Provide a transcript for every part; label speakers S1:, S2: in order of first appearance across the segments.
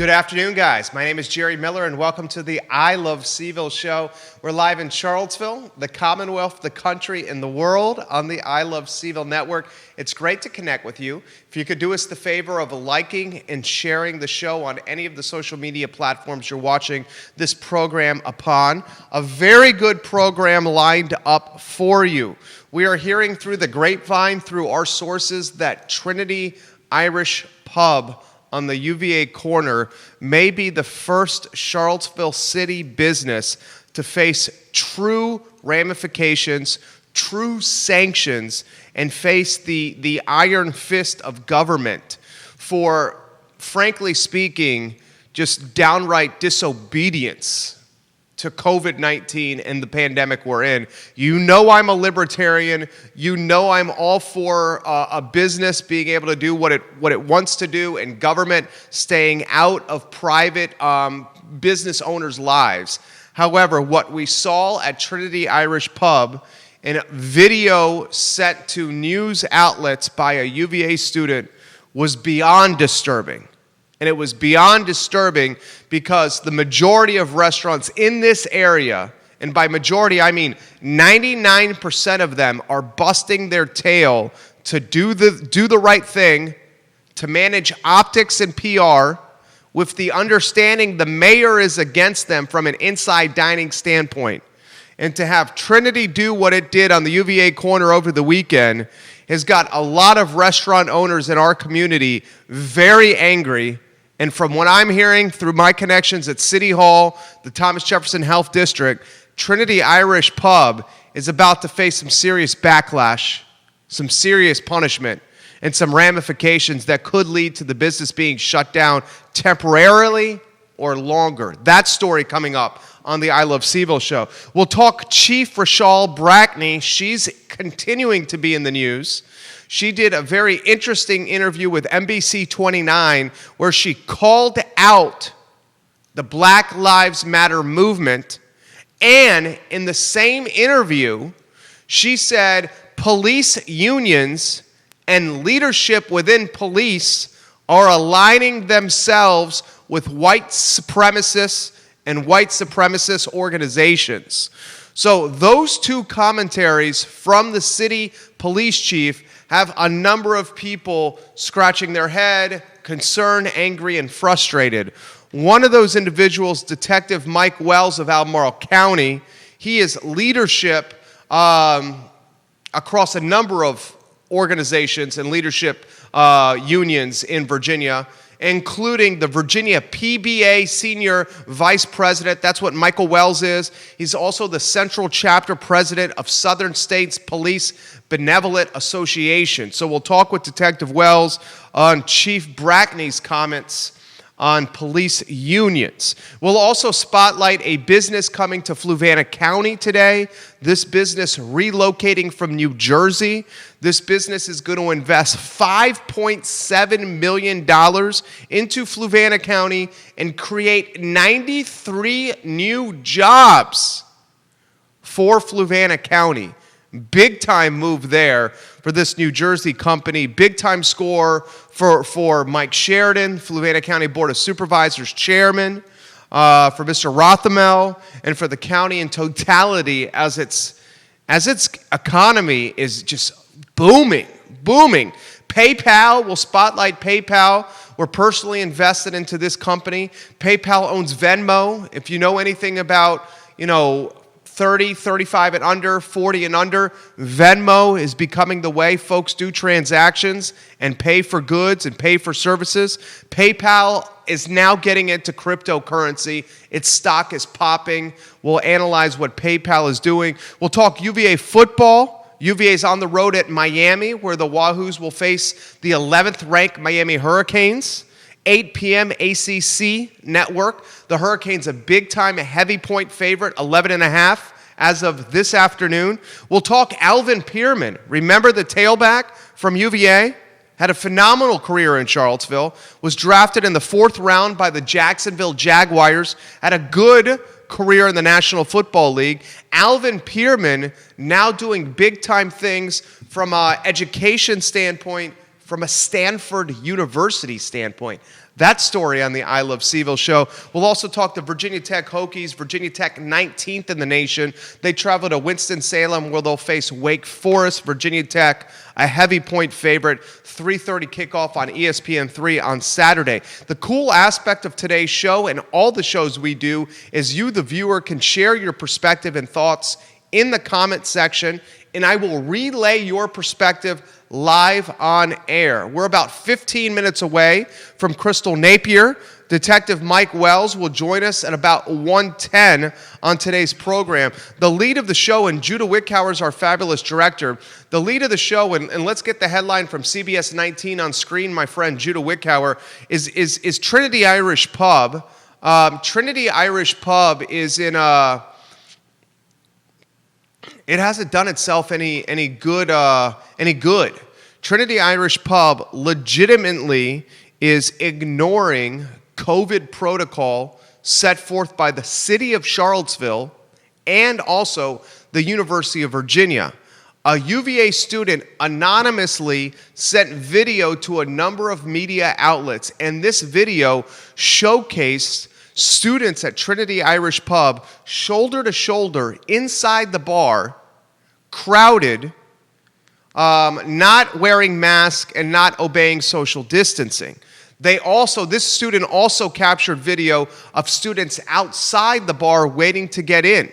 S1: Good afternoon, guys. My name is Jerry Miller, and welcome to the I Love CVille show. We're live in Charlottesville, the Commonwealth, the country, and the world on the I Love CVille network. It's great to connect with you. If you could do us the favor of liking and sharing the show on any of the social media platforms you're watching this program upon. A very good program lined up for you. We are hearing through the grapevine, through our sources, that Trinity Irish Pub on the UVA corner may be the first Charlottesville city business to face true ramifications, true sanctions, and face the iron fist of government for, frankly speaking, just downright disobedience to COVID-19 and the pandemic we're in. You know I'm a libertarian. You know I'm all for a business being able to do what it wants to do, and government staying out of private business owners' lives. However, what we saw at Trinity Irish Pub in a video sent to news outlets by a UVA student was beyond disturbing. And it was beyond disturbing because the majority of restaurants in this area, and by majority I mean 99% of them, are busting their tail to do the right thing, to manage optics and PR, with the understanding the mayor is against them from an inside dining standpoint. And to have Trinity do what it did on the UVA corner over the weekend has got a lot of restaurant owners in our community very angry. And from what I'm hearing through my connections at City Hall, the Thomas Jefferson Health District, Trinity Irish Pub is about to face some serious backlash, some serious punishment, and some ramifications that could lead to the business being shut down temporarily or longer. That story coming up on the I Love CVille show. We'll talk Chief RaShall Brackney. She's continuing to be in the news. She did a very interesting interview with NBC 29 where she called out the Black Lives Matter movement, and in the same interview, she said police unions and leadership within police are aligning themselves with white supremacists and white supremacist organizations. So those two commentaries from the city police chief have a number of people scratching their head, concerned, angry, and frustrated. One of those individuals, Detective Mike Wells of Albemarle County, he is leadership across a number of organizations and leadership unions in Virginia, including the Virginia PBA Senior Vice President. That's what Michael Wells is. He's also the Central Chapter President of Southern States Police Benevolent Association. So we'll talk with Detective Wells on Chief Brackney's comments on police unions. We'll also spotlight a business coming to Fluvanna County today. This business relocating from New Jersey. This business is going to invest $5.7 million into Fluvanna County and create 93 new jobs for Fluvanna County. Big time move there for this New Jersey company. Big time score for Mike Sheridan, Fluvanna County Board of Supervisors Chairman, for Mr. Northam, and for the county in totality as its economy is just booming. PayPal, we'll spotlight PayPal. We're personally invested into this company. PayPal owns Venmo. If you know anything about, 30, 35 and under, 40 and under, Venmo is becoming the way folks do transactions and pay for goods and pay for services. PayPal is now getting into cryptocurrency. Its stock is popping. We'll analyze what PayPal is doing. We'll talk UVA football. UVA is on the road at Miami, where the Wahoos will face the 11th ranked Miami Hurricanes. 8 p.m. ACC network. The Hurricanes a big-time heavy point favorite, 11.5 as of this afternoon. We'll talk Alvin Pierman. Remember the tailback from UVA? Had a phenomenal career in Charlottesville. Was drafted in the 4th round by the Jacksonville Jaguars. Had a good career in the National Football League. Alvin Pierman now doing big-time things from an education standpoint from a Stanford University standpoint. That story on the I Love CVille show. We'll also talk to Virginia Tech Hokies, Virginia Tech 19th in the nation. They travel to Winston-Salem where they'll face Wake Forest. Virginia Tech, a heavy point favorite, 3:30 kickoff on ESPN3 on Saturday. The cool aspect of today's show and all the shows we do is you, the viewer, can share your perspective and thoughts in the comment section, and I will relay your perspective live on air. We're about 15 minutes away from Crystal Napier. Detective Mike Wells will join us at about 1:10 on today's program. The lead of the show, and Judah Wickhauer is our fabulous director. The lead of the show, and let's get the headline from CBS 19 on screen, my friend Judah Wickhauer, is Trinity Irish Pub. Trinity Irish Pub is in a... It hasn't done itself any good. Trinity Irish Pub legitimately is ignoring COVID protocol set forth by the city of Charlottesville and also the University of Virginia. A UVA student anonymously sent video to a number of media outlets, and this video showcased students at Trinity Irish Pub shoulder to shoulder inside the bar, crowded, not wearing masks and not obeying social distancing. This student also captured video of students outside the bar waiting to get in.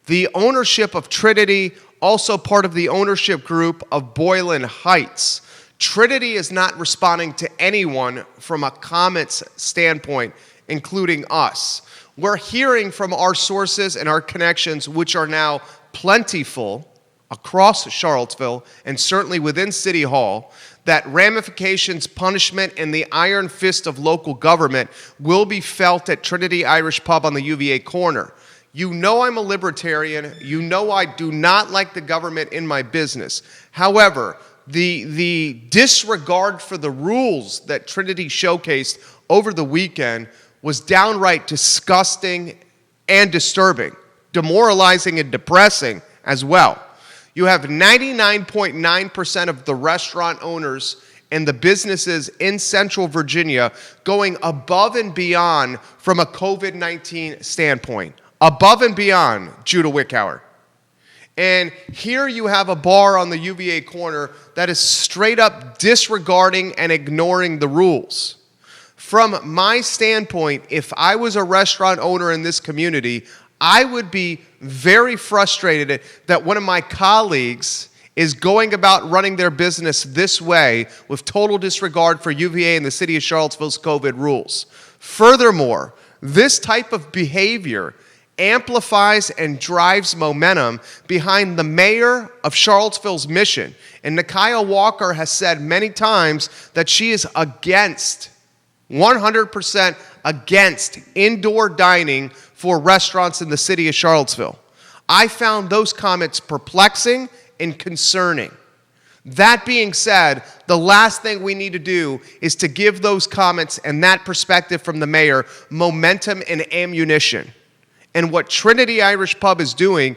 S1: The ownership of Trinity, also part of the ownership group of Boylan Heights. Trinity is not responding to anyone from a comments standpoint, including us. We're hearing from our sources and our connections, which are now plentiful across Charlottesville and certainly within City Hall, that ramifications, punishment, and the iron fist of local government will be felt at Trinity Irish Pub on the UVA corner. You know I'm a libertarian. You know I do not like the government in my business. However, the disregard for the rules that Trinity showcased over the weekend was downright disgusting and disturbing, demoralizing and depressing as well. You have 99.9% of the restaurant owners and the businesses in Central Virginia going above and beyond from a COVID-19 standpoint. Above and beyond, Judah Wickhauer. And here you have a bar on the UVA corner that is straight up disregarding and ignoring the rules. From my standpoint, if I was a restaurant owner in this community, I would be very frustrated that one of my colleagues is going about running their business this way with total disregard for UVA and the city of Charlottesville's COVID rules. Furthermore, this type of behavior amplifies and drives momentum behind the mayor of Charlottesville's mission. And Nikia Walker has said many times that she is against, 100% against indoor dining for restaurants in the city of Charlottesville. I found those comments perplexing and concerning. That being said, the last thing we need to do is to give those comments and that perspective from the mayor momentum and ammunition. And what Trinity Irish Pub is doing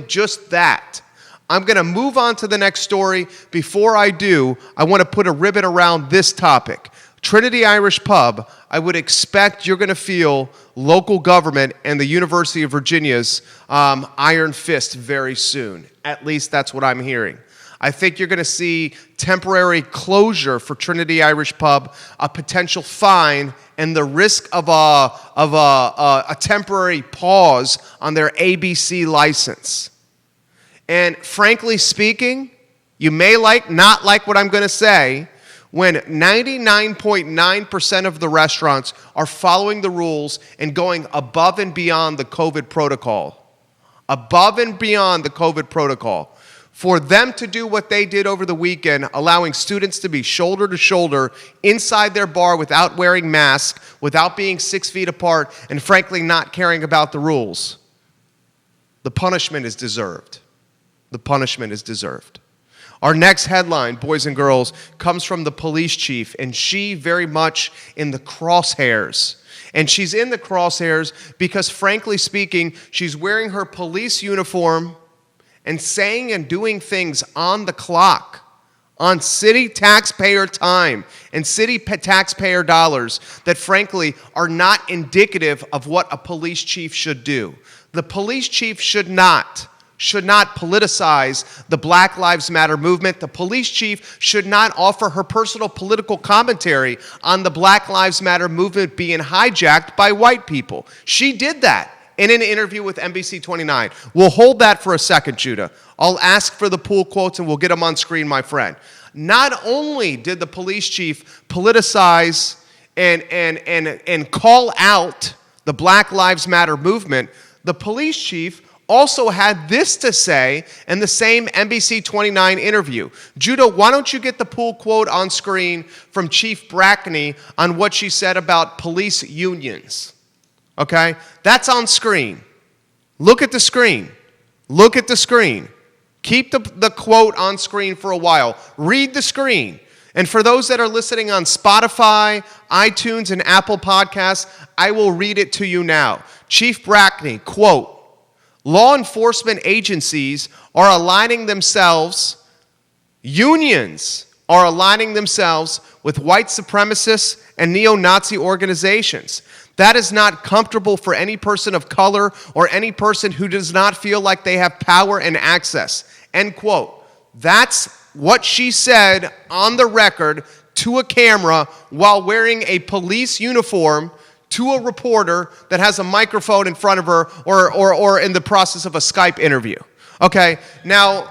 S1: just that. I'm going to move on to the next story. Before I do, I want to put a ribbon around this topic. Trinity Irish Pub, I would expect you're going to feel local government and the University of Virginia's iron fist very soon. At least that's what I'm hearing. I think you're going to see temporary closure for Trinity Irish Pub, a potential fine, and the risk of a temporary pause on their ABC license. And frankly speaking, you may not like what I'm going to say, when 99.9% of the restaurants are following the rules and going above and beyond the COVID protocol. Above and beyond the COVID protocol. For them to do what they did over the weekend, allowing students to be shoulder to shoulder inside their bar without wearing masks, without being 6 feet apart, and frankly not caring about the rules, the punishment is deserved. The punishment is deserved. Our next headline, boys and girls, comes from the police chief, and she very much in the crosshairs. And she's in the crosshairs because, frankly speaking, she's wearing her police uniform and saying and doing things on the clock. on city taxpayer time and city taxpayer dollars that frankly are not indicative of what a police chief should do. The police chief should not politicize the Black Lives Matter movement. The police chief should not offer her personal political commentary on the Black Lives Matter movement being hijacked by white people. She did that in an interview with NBC 29. We'll hold that for a second, Judah. I'll ask for the pool quotes and we'll get them on screen, my friend. Not only did the police chief politicize and call out the Black Lives Matter movement, the police chief also had this to say in the same NBC 29 interview. Judah, why don't you get the pool quote on screen from Chief Brackney on what she said about police unions? Okay? That's on screen. Look at the screen. Look at the screen. Keep the quote on screen for a while. Read the screen. And for those that are listening on Spotify, iTunes, and Apple Podcasts, I will read it to you now. Chief Brackney, quote, "Law enforcement agencies are aligning themselves, unions are aligning themselves with white supremacists and neo-Nazi organizations. That is not comfortable for any person of color or any person who does not feel like they have power and access." End quote. That's what she said on the record to a camera while wearing a police uniform to a reporter that has a microphone in front of her or in the process of a Skype interview. Okay, now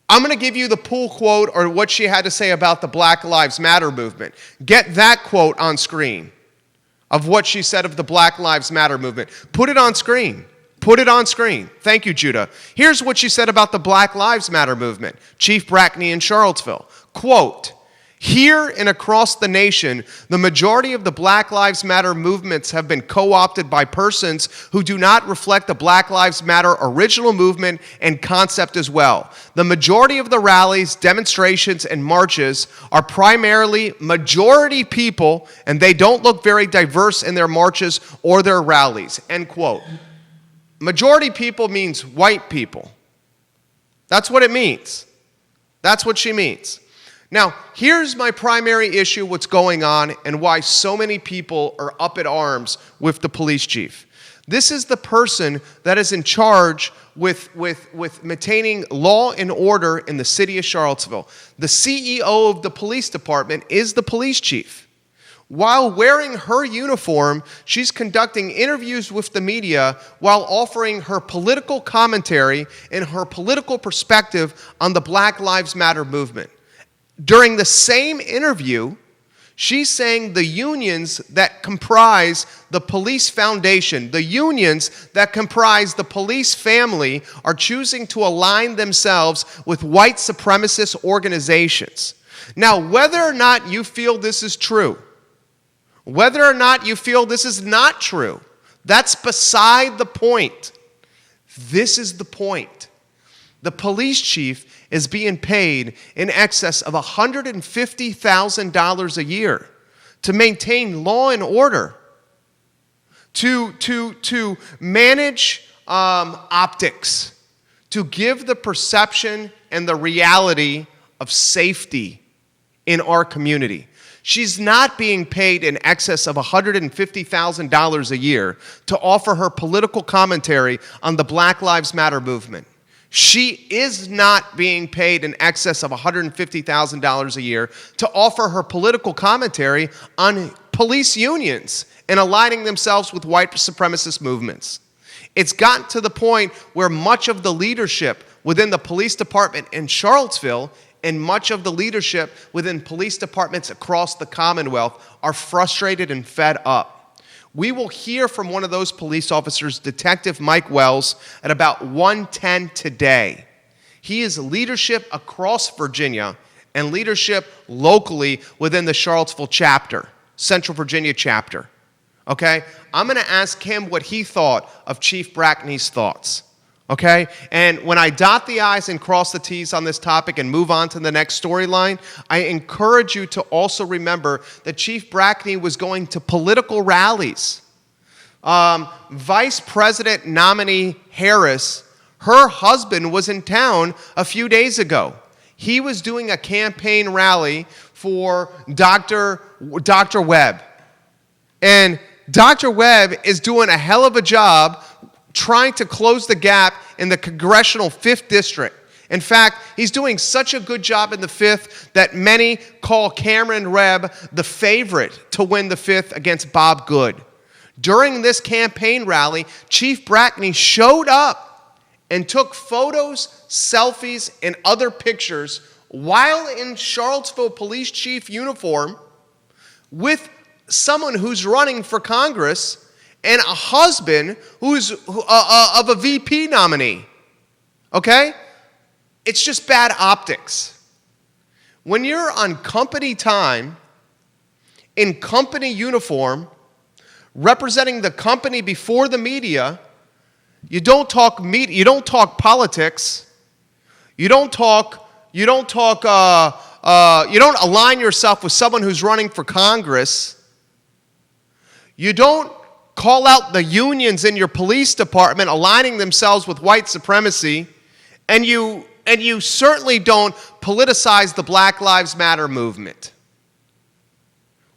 S1: I'm going to give you the pool quote or what she had to say about the Black Lives Matter movement. Get that quote on screen of what she said of the Black Lives Matter movement. Put it on screen. Put it on screen. Thank you, Judah. Here's what she said about the Black Lives Matter movement. Chief Brackney in Charlottesville. Quote, "Here and across the nation, the majority of the Black Lives Matter movements have been co-opted by persons who do not reflect the Black Lives Matter original movement and concept as well. The majority of the rallies, demonstrations, and marches are primarily majority people, and they don't look very diverse in their marches or their rallies." End quote. Majority people means white people. That's what it means. That's what she means. Now, here's my primary issue, what's going on, and why so many people are up at arms with the police chief. This is the person that is in charge with maintaining law and order in the city of Charlottesville. The CEO of the police department is the police chief. While wearing her uniform, she's conducting interviews with the media while offering her political commentary and her political perspective on the Black Lives Matter movement. During the same interview, she's saying the unions that comprise the police foundation, the unions that comprise the police family, are choosing to align themselves with white supremacist organizations. Now, whether or not you feel this is true, whether or not you feel this is not true, that's beside the point. This is the point. The police chief is being paid in excess of $150,000 a year to maintain law and order, to manage optics, to give the perception and the reality of safety in our community. She's not being paid in excess of $150,000 a year to offer her political commentary on the Black Lives Matter movement. She is not being paid in excess of $150,000 a year to offer her political commentary on police unions and aligning themselves with white supremacist movements. It's gotten to the point where much of the leadership within the police department in Charlottesville and much of the leadership within police departments across the Commonwealth are frustrated and fed up. We will hear from one of those police officers, Detective Mike Wells, at about 1:10 today. He is leadership across Virginia and leadership locally within the Charlottesville chapter, Central Virginia chapter. Okay? I'm going to ask him what he thought of Chief Brackney's thoughts. Okay? And when I dot the I's and cross the T's on this topic and move on to the next storyline, I encourage you to also remember that Chief Brackney was going to political rallies. Vice President nominee Harris, her husband was in town a few days ago. he was doing a campaign rally for Dr. Webb. And Dr. Webb is doing a hell of a job trying to close the gap in the congressional 5th district. In fact, he's doing such a good job in the 5th that many call Cameron Webb the favorite to win the 5th against Bob Good. During this campaign rally, Chief Brackney showed up and took photos, selfies, and other pictures while in Charlottesville police chief uniform with someone who's running for Congress and a husband who's of a VP nominee. Okay? It's just bad optics. When you're on company time, in company uniform, representing the company before the media, you don't talk politics. You don't align yourself with someone who's running for Congress. You don't call out the unions in your police department aligning themselves with white supremacy, and you certainly don't politicize the Black Lives Matter movement.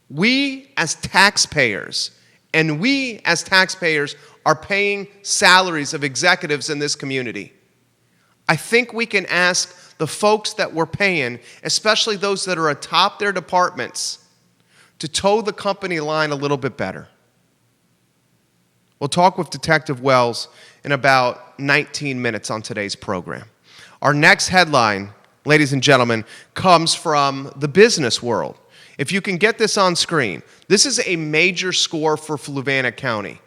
S1: We as taxpayers are paying salaries of executives in this community. I think we can ask the folks that we're paying, especially those that are atop their departments, to toe the company line a little bit better. We'll talk with Detective Wells in about 19 minutes on today's program. Our next headline, ladies and gentlemen, comes from the business world. If you can get this on screen, this is a major score for Fluvanna County.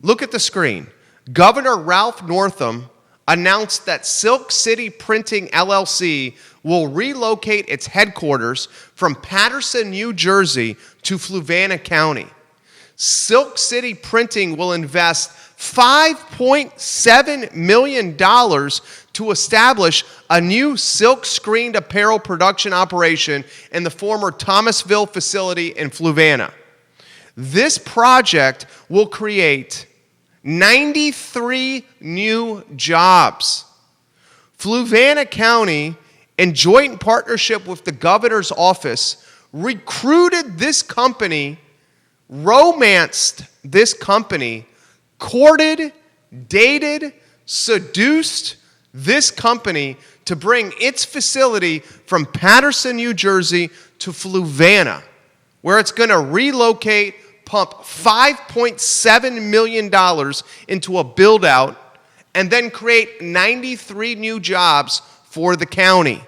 S1: Look at the screen. Governor Ralph Northam announced that Silk City Printing LLC will relocate its headquarters from Paterson, New Jersey to Fluvanna County. Silk City Printing will invest $5.7 million to establish a new silk-screened apparel production operation in the former Thomasville facility in Fluvanna. This project will create 93 new jobs. Fluvanna County, in joint partnership with the governor's office, recruited this company, romanced this company, courted, dated, seduced this company to bring its facility from Paterson, New Jersey to Fluvanna, where it's going to relocate, pump $5.7 million into a build-out, and then create 93 new jobs for the county.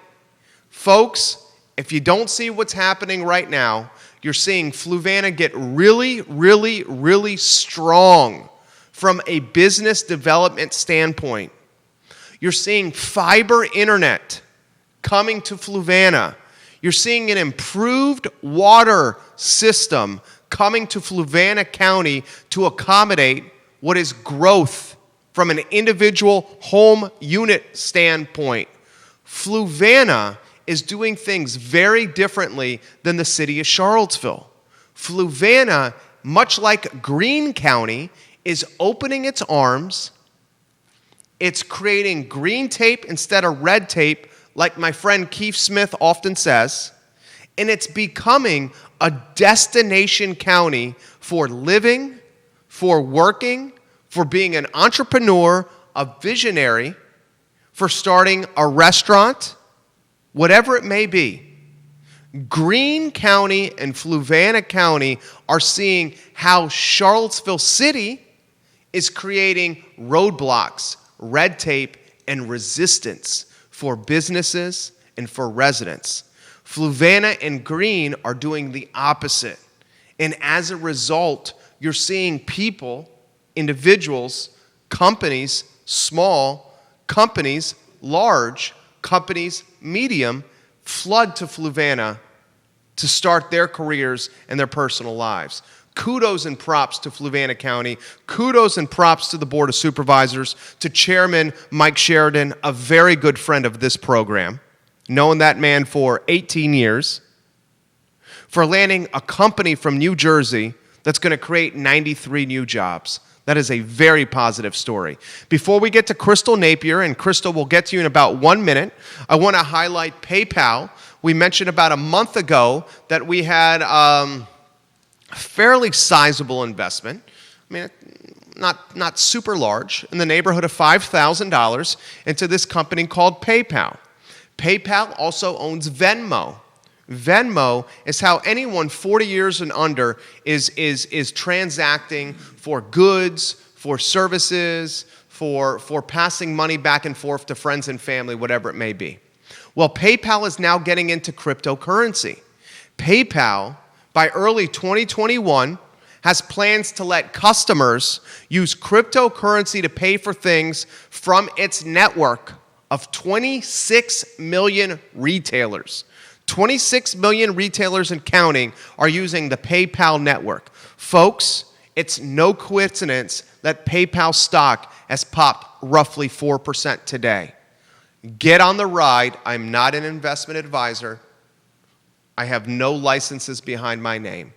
S1: Folks, if you don't see what's happening right now, you're seeing Fluvanna get really, really, really strong from a business development standpoint. You're seeing fiber internet coming to Fluvanna. You're seeing an improved water system coming to Fluvanna County to accommodate what is growth from an individual home unit standpoint. Fluvanna is doing things very differently than the city of Charlottesville. Fluvanna, much like Greene County, is opening its arms. It's creating green tape instead of red tape, like my friend Keith Smith often says, and it's becoming a destination county for living, for working, for being an entrepreneur, a visionary, for starting a restaurant, whatever it may be. Greene County and Fluvanna County are seeing how Charlottesville City is creating roadblocks, red tape, and resistance for businesses and for residents. Fluvanna and Greene are doing the opposite. And as a result, you're seeing people, individuals, companies, small, companies, large, companies, medium, flood to Fluvanna to start their careers and their personal lives. Kudos and props to Fluvanna County. Kudos and props to the Board of Supervisors, to Chairman Mike Sheridan, a very good friend of this program, known that man for 18 years, for landing a company from New Jersey that's going to create 93 new jobs. That is a very positive story. Before we get to Crystal Napier, and Crystal will get to you in about 1 minute, I want to highlight PayPal. We mentioned about a month ago that we had a fairly sizable investment. I mean, not super large, in the neighborhood of $5,000 into this company called PayPal. PayPal also owns Venmo. Venmo is how anyone 40 years and under is transacting for goods, for services, for passing money back and forth to friends and family, whatever it may be. Well, PayPal is now getting into cryptocurrency. PayPal, by early 2021, has plans to let customers use cryptocurrency to pay for things from its network of 26 million retailers. 26 million retailers and counting are using the PayPal network. Folks, it's no coincidence that PayPal stock has popped roughly 4% today. Get on the ride. I'm not an investment advisor. I have no licenses behind my name.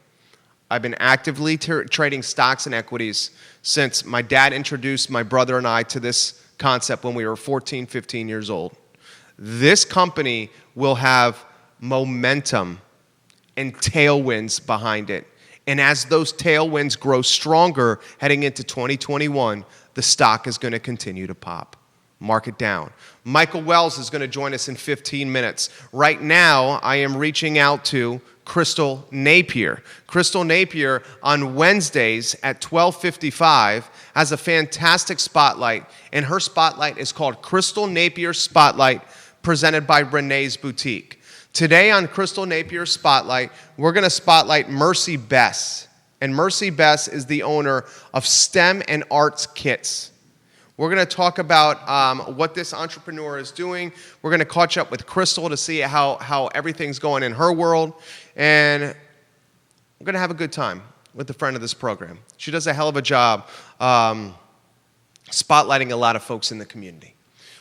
S1: I've been actively trading stocks and equities since my dad introduced my brother and I to this concept when we were 14, 15 years old. This company will have momentum and tailwinds behind it. And as those tailwinds grow stronger heading into 2021, the stock is going to continue to pop. Mark it down. Michael Wells is going to join us in 15 minutes. Right now, I am reaching out to Crystal Napier. Crystal Napier on Wednesdays at 12:55 has a fantastic spotlight, and her spotlight is called Crystal Napier Spotlight, presented by Renee's Boutique. Today on Crystal Napier Spotlight, we're going to spotlight Merci Bess. And Merci Bess is the owner of STEM and Arts Kits. We're going to talk about what this entrepreneur is doing. We're going to catch up with Crystal to see how everything's going in her world. And we're going to have a good time with the friend of this program. She does a hell of a job spotlighting a lot of folks in the community.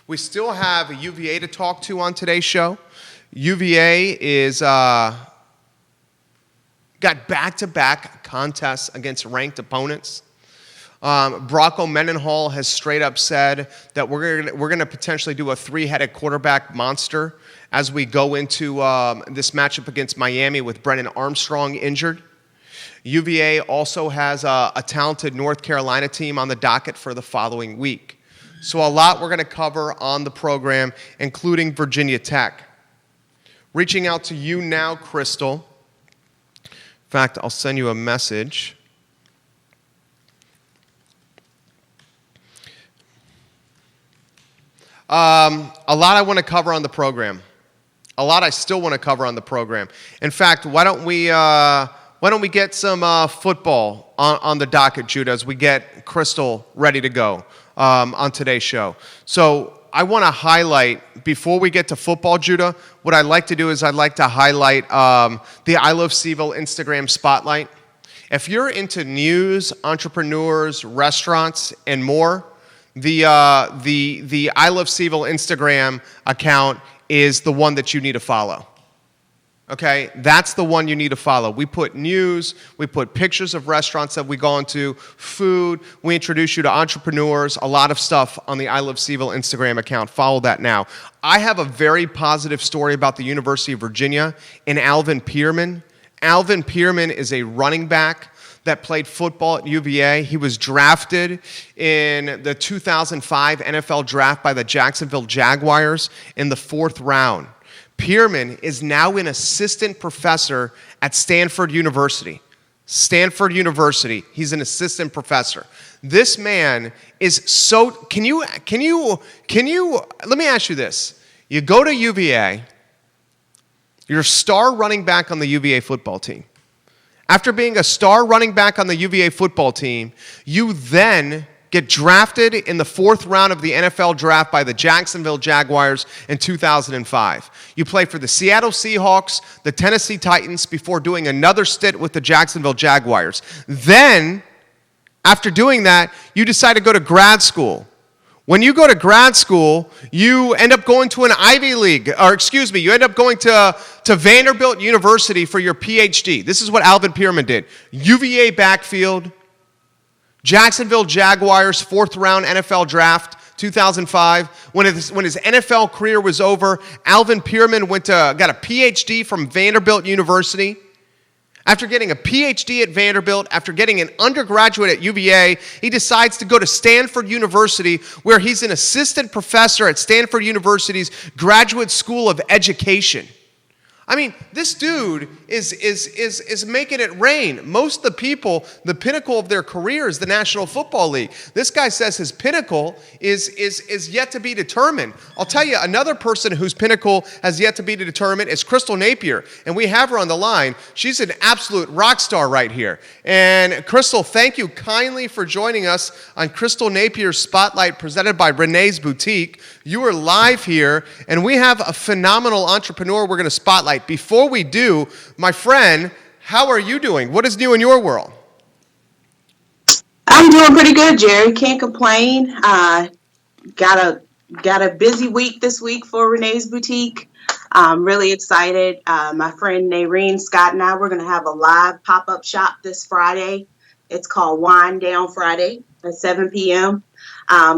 S1: We still have a UVA to talk to on today's show. UVA is got back-to-back contests against ranked opponents. Brocco Mendenhall has straight up said that we're gonna potentially do a three-headed quarterback monster as we go into this matchup against Miami with Brennan Armstrong injured. UVA also has a talented North Carolina team on the docket for the following week. So a lot we're going to cover on the program, including Virginia Tech. Reaching out to you now, Crystal. In fact, I'll send you a message. A lot I want to cover on the program. A lot I still want to cover on the program. In fact, why don't we get some football on the docket, Judah, as we get Crystal ready to go on today's show. So I want to highlight, before we get to football, Judah, what I'd like to do is I'd like to highlight the I Love CVille Instagram Spotlight. If you're into news, entrepreneurs, restaurants, and more, the I Love CVille Instagram account is the one that you need to follow. Okay, that's the one you need to follow. We put news, we put pictures of restaurants that we go into, food, we introduce you to entrepreneurs, a lot of stuff on the I Love CVille Instagram account. Follow that now. I have a very positive story about the University of Virginia and Alvin Pierman. Alvin Pierman is a running back that played football at UVA. He was drafted in the 2005 NFL draft by the Jacksonville Jaguars in the 4th round. Pierman is now an assistant professor at Stanford University. Stanford University, he's an assistant professor. This man is so, can you, let me ask you this. You go to UVA, you're a star running back on the UVA football team. After being a star running back on the UVA football team, you then get drafted in the 4th round of the NFL draft by the Jacksonville Jaguars in 2005. You play for the Seattle Seahawks, the Tennessee Titans, before doing another stint with the Jacksonville Jaguars. Then, after doing that, you decide to go to grad school. When you go to grad school, you end up going to an Ivy League, you end up going to Vanderbilt University for your PhD. This is what Alvin Pierman did. UVA backfield, Jacksonville Jaguars, 4th round NFL draft, 2005. When his NFL career was over, Alvin Pierman got a PhD from Vanderbilt University. After getting a PhD at Vanderbilt, after getting an undergraduate at UVA, he decides to go to Stanford University, where he's an assistant professor at Stanford University's Graduate School of Education. I mean, this dude is making it rain. Most of the people, the pinnacle of their career is the National Football League. This guy says his pinnacle is yet to be determined. I'll tell you, another person whose pinnacle has yet to be determined is Crystal Napier, and we have her on the line. She's an absolute rock star right here. And Crystal, thank you kindly for joining us on Crystal Napier's Spotlight presented by Renee's Boutique. You are live here, and we have a phenomenal entrepreneur we're going to spotlight. Before we do, my friend, how are you doing? What is new in your world?
S2: I'm doing pretty good, Jerry. Can't complain. Got a busy week this week for Renee's Boutique. I'm really excited. My friend Nareen, Scott, and I, we're going to have a live pop-up shop this Friday. It's called Wine Down Friday at 7 p.m.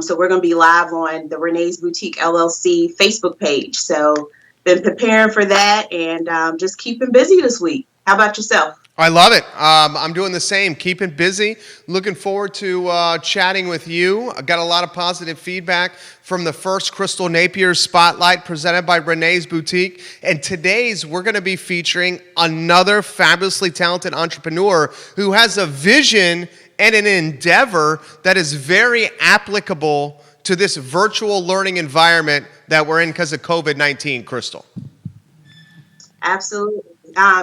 S2: So we're going to be live on the Renee's Boutique LLC Facebook page. So been preparing for that and just keeping busy this week. How about yourself?
S1: I love it. I'm doing the same, keeping busy. Looking forward to chatting with you. I got a lot of positive feedback from the first Crystal Napier Spotlight presented by Renee's Boutique. And today's, we're going to be featuring another fabulously talented entrepreneur who has a vision and an endeavor that is very applicable to this virtual learning environment that we're in because of COVID-19, Crystal.
S2: Absolutely.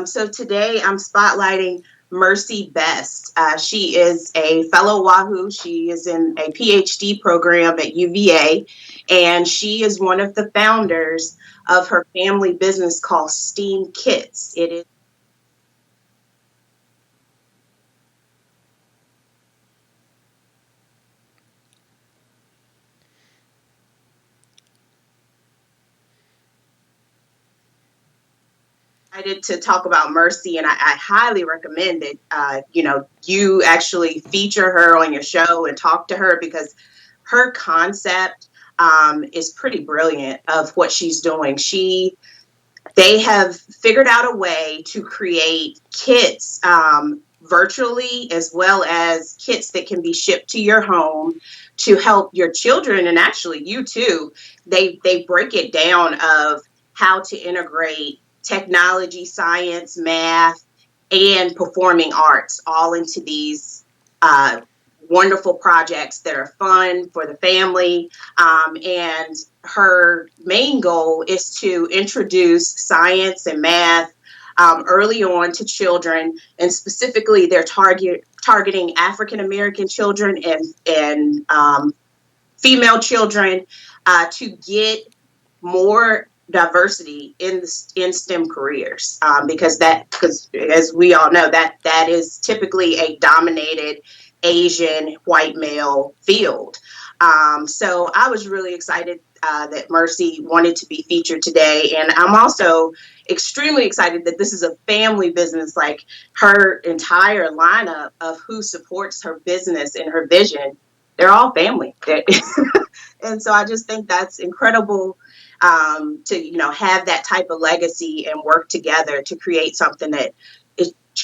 S2: So today I'm spotlighting Merci Best. She is a fellow Wahoo. She is in a PhD program at UVA, and she is one of the founders of her family business called STEAMKITX. It is excited to talk about Merci, and I highly recommend it. You actually feature her on your show and talk to her because her concept is pretty brilliant of what she's doing. They have figured out a way to create kits virtually, as well as kits that can be shipped to your home to help your children, and actually you too. They break it down of how to integrate technology, science, math, and performing arts all into these wonderful projects that are fun for the family. And her main goal is to introduce science and math early on to children, and specifically they're targeting African-American children and female children to get more diversity in STEM careers, because as we all know, that is typically a dominated Asian white male field. So I was really excited that Merci wanted to be featured today, and I'm also extremely excited that this is a family business. Like, her entire lineup of who supports her business and her vision, they're all family. And so I just think that's incredible. To have that type of legacy and work together to create something that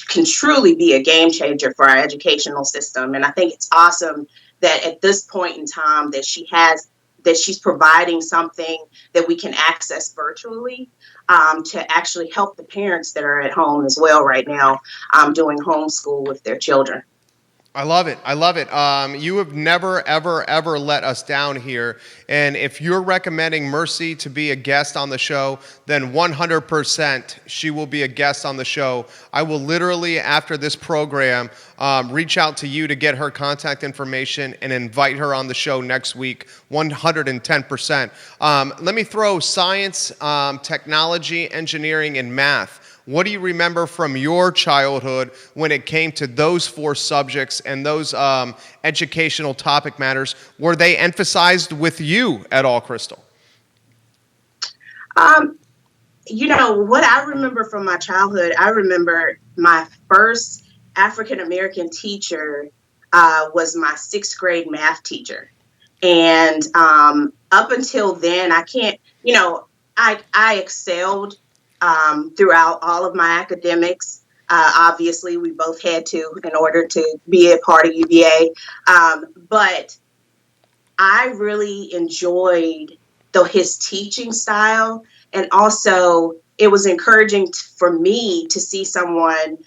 S2: can truly be a game changer for our educational system. And I think it's awesome that at this point in time that she's providing something that we can access virtually to actually help the parents that are at home as well right now doing homeschool with their children.
S1: I love it. I love it. You have never, ever, ever let us down here. And if you're recommending Merci to be a guest on the show, then 100% she will be a guest on the show. I will literally, after this program, reach out to you to get her contact information and invite her on the show next week, 110%. Let me throw science, technology, engineering, and math. What do you remember from your childhood when it came to those four subjects and those educational topic matters? Were they emphasized with you at all, Crystal?
S2: What I remember from my childhood, I remember my first African-American teacher was my sixth grade math teacher. And up until then, I can't, I excelled throughout all of my academics. Obviously, we both had to in order to be a part of UVA. But I really enjoyed his teaching style. And also, it was encouraging for me to see someone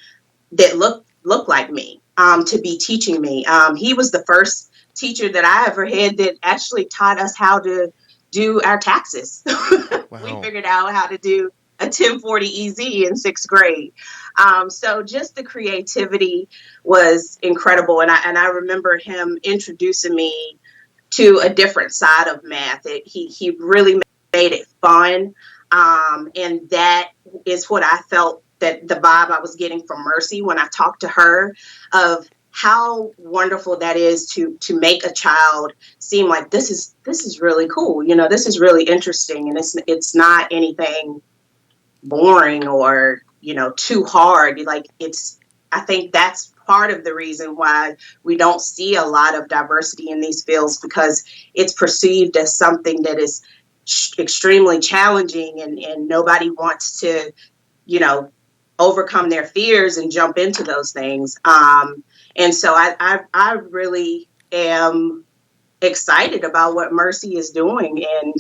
S2: that looked like me to be teaching me. He was the first teacher that I ever had that actually taught us how to do our taxes. Wow. We figured out how to do a 1040 EZ in sixth grade. So just the creativity was incredible. And I remember him introducing me to a different side of math. He really made it fun. And that is what I felt, that the vibe I was getting from Merci when I talked to her, of how wonderful that is to make a child seem like this is really cool. This is really interesting, and it's not anything boring or too hard. I think that's part of the reason why we don't see a lot of diversity in these fields, because it's perceived as something that is extremely challenging, and nobody wants to overcome their fears and jump into those things. And so I really am excited about what Merci is doing, and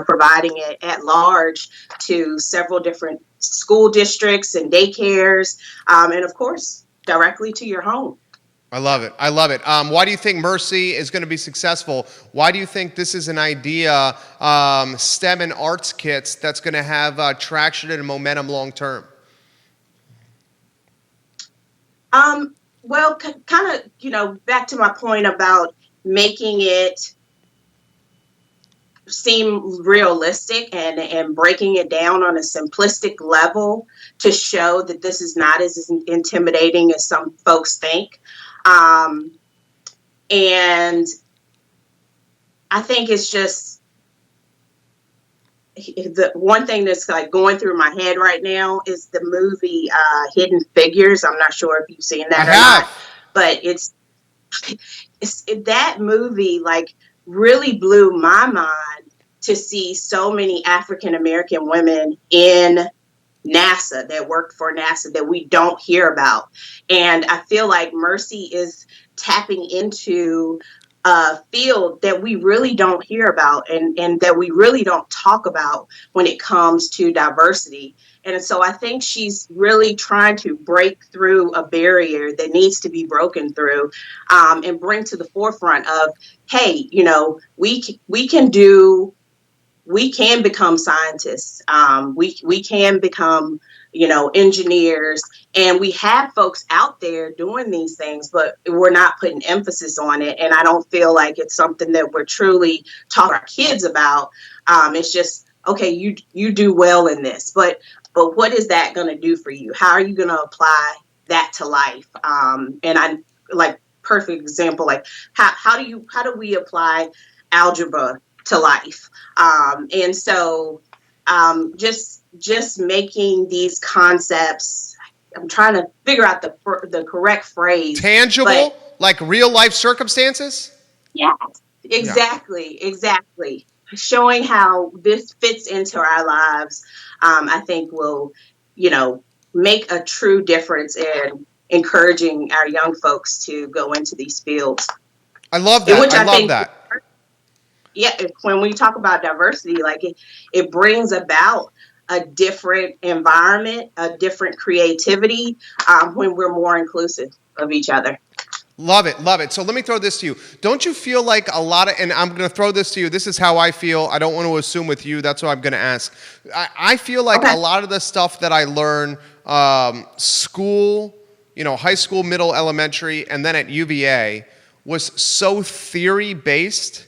S2: providing it at large to several different school districts and daycares, and of course directly to your home.
S1: I love it. I love it. Why do you think Merci is going to be successful? Why do you think this is an idea, STEM and arts kits, that's going to have traction and momentum long term?
S2: Well, kind of, back to my point about making it seem realistic and breaking it down on a simplistic level to show that this is not as intimidating as some folks think. And I think it's just the one thing that's going through my head right now is the movie Hidden Figures. I'm not sure if you've seen that or not, but it's that movie really blew my mind to see so many African American women in NASA that worked for NASA that we don't hear about. And I feel like Merci is tapping into a field that we really don't hear about, and that we really don't talk about when it comes to diversity. And so I think she's really trying to break through a barrier that needs to be broken through, and bring to the forefront of, hey, we can become scientists. We can become, engineers, and we have folks out there doing these things, but we're not putting emphasis on it. And I don't feel like it's something that we're truly talking to our kids about. It's just, okay, you do well in this, but what is that going to do for you? How are you going to apply that to life? And I perfect example, how do we apply algebra to life? And so just making these concepts, I'm trying to figure out the correct phrase.
S1: Tangible, like real life circumstances?
S2: Yeah, exactly. Showing how this fits into our lives, I think will, make a true difference in encouraging our young folks to go into these fields.
S1: I love that. I love that.
S2: Yeah, when we talk about diversity, it brings about a different environment, a different creativity, when we're more inclusive of each other.
S1: Love it, love it. So let me throw this to you. Don't you feel like a lot of, and I'm going to throw this to you, this is how I feel. I don't want to assume with you. That's what I'm going to ask. I feel like a lot of the stuff that I learn, school, high school, middle, elementary, and then at UVA was so theory-based